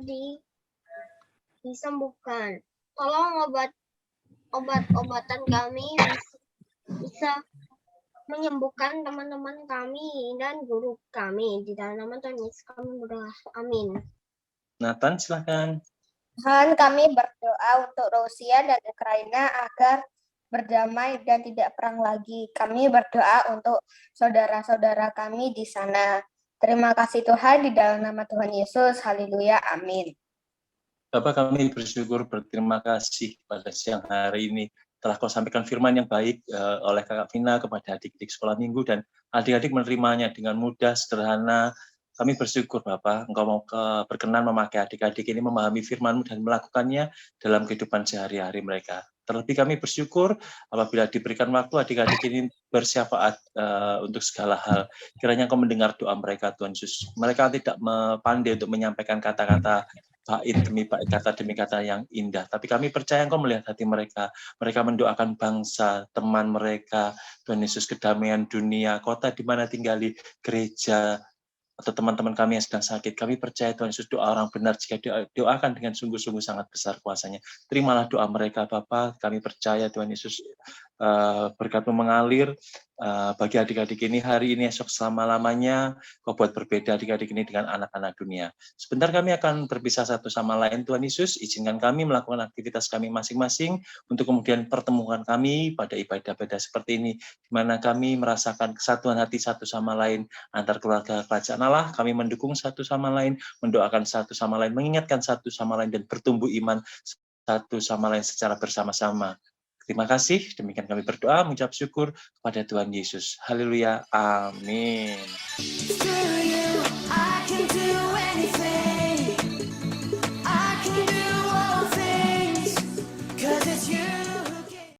disembuhkan. Tolong obat-obatan kami bisa menyembuhkan teman-teman kami dan guru kami. Di dalam nama Tuhan Yesus kami berdoa. Amin. Nathan, silakan. Tuhan, kami berdoa untuk Rusia dan Ukraina agar berdamai dan tidak perang lagi. Kami berdoa untuk saudara-saudara kami di sana. Terima kasih Tuhan, di dalam nama Tuhan Yesus. Haleluya. Amin. Bapak, kami bersyukur, berterima kasih pada siang hari ini telah kau sampaikan firman yang baik oleh Kakak Vina kepada adik-adik sekolah minggu, dan adik-adik menerimanya dengan mudah, sederhana. Kami bersyukur Bapak, Engkau mau berkenan memakai adik-adik ini memahami firman-Mu dan melakukannya dalam kehidupan sehari-hari mereka. Terlebih kami bersyukur apabila diberikan waktu adik-adik ini bersyafaat untuk segala hal. Kiranya Engkau mendengar doa mereka, Tuhan Yesus. Mereka tidak pandai untuk menyampaikan kata-kata bait demi bait, kata demi kata yang indah. Tapi kami percaya Engkau melihat hati mereka. Mereka mendoakan bangsa, teman mereka, Tuhan Yesus, kedamaian dunia, kota di mana tinggali, gereja, atau teman-teman kami yang sedang sakit. Kami percaya Tuhan Yesus, doa orang benar jika doakan dengan sungguh-sungguh sangat besar kuasanya. Terimalah doa mereka Bapa. Kami percaya Tuhan Yesus, berkat-Mu mengalir bagi adik-adik ini hari ini, esok, selama-lamanya. Kau buat berbeda adik-adik ini dengan anak-anak dunia. Sebentar kami akan berpisah satu sama lain. Tuhan Yesus, izinkan kami melakukan aktivitas kami masing-masing untuk kemudian pertemuan kami pada ibadah-ibadah seperti ini, di mana kami merasakan kesatuan hati satu sama lain antar keluarga kerajaan Allah. Kami mendukung satu sama lain, mendoakan satu sama lain, mengingatkan satu sama lain, dan bertumbuh iman satu sama lain secara bersama-sama. Terima kasih. Demikian kami berdoa, mengucap syukur kepada Tuhan Yesus. Haleluya. Amin.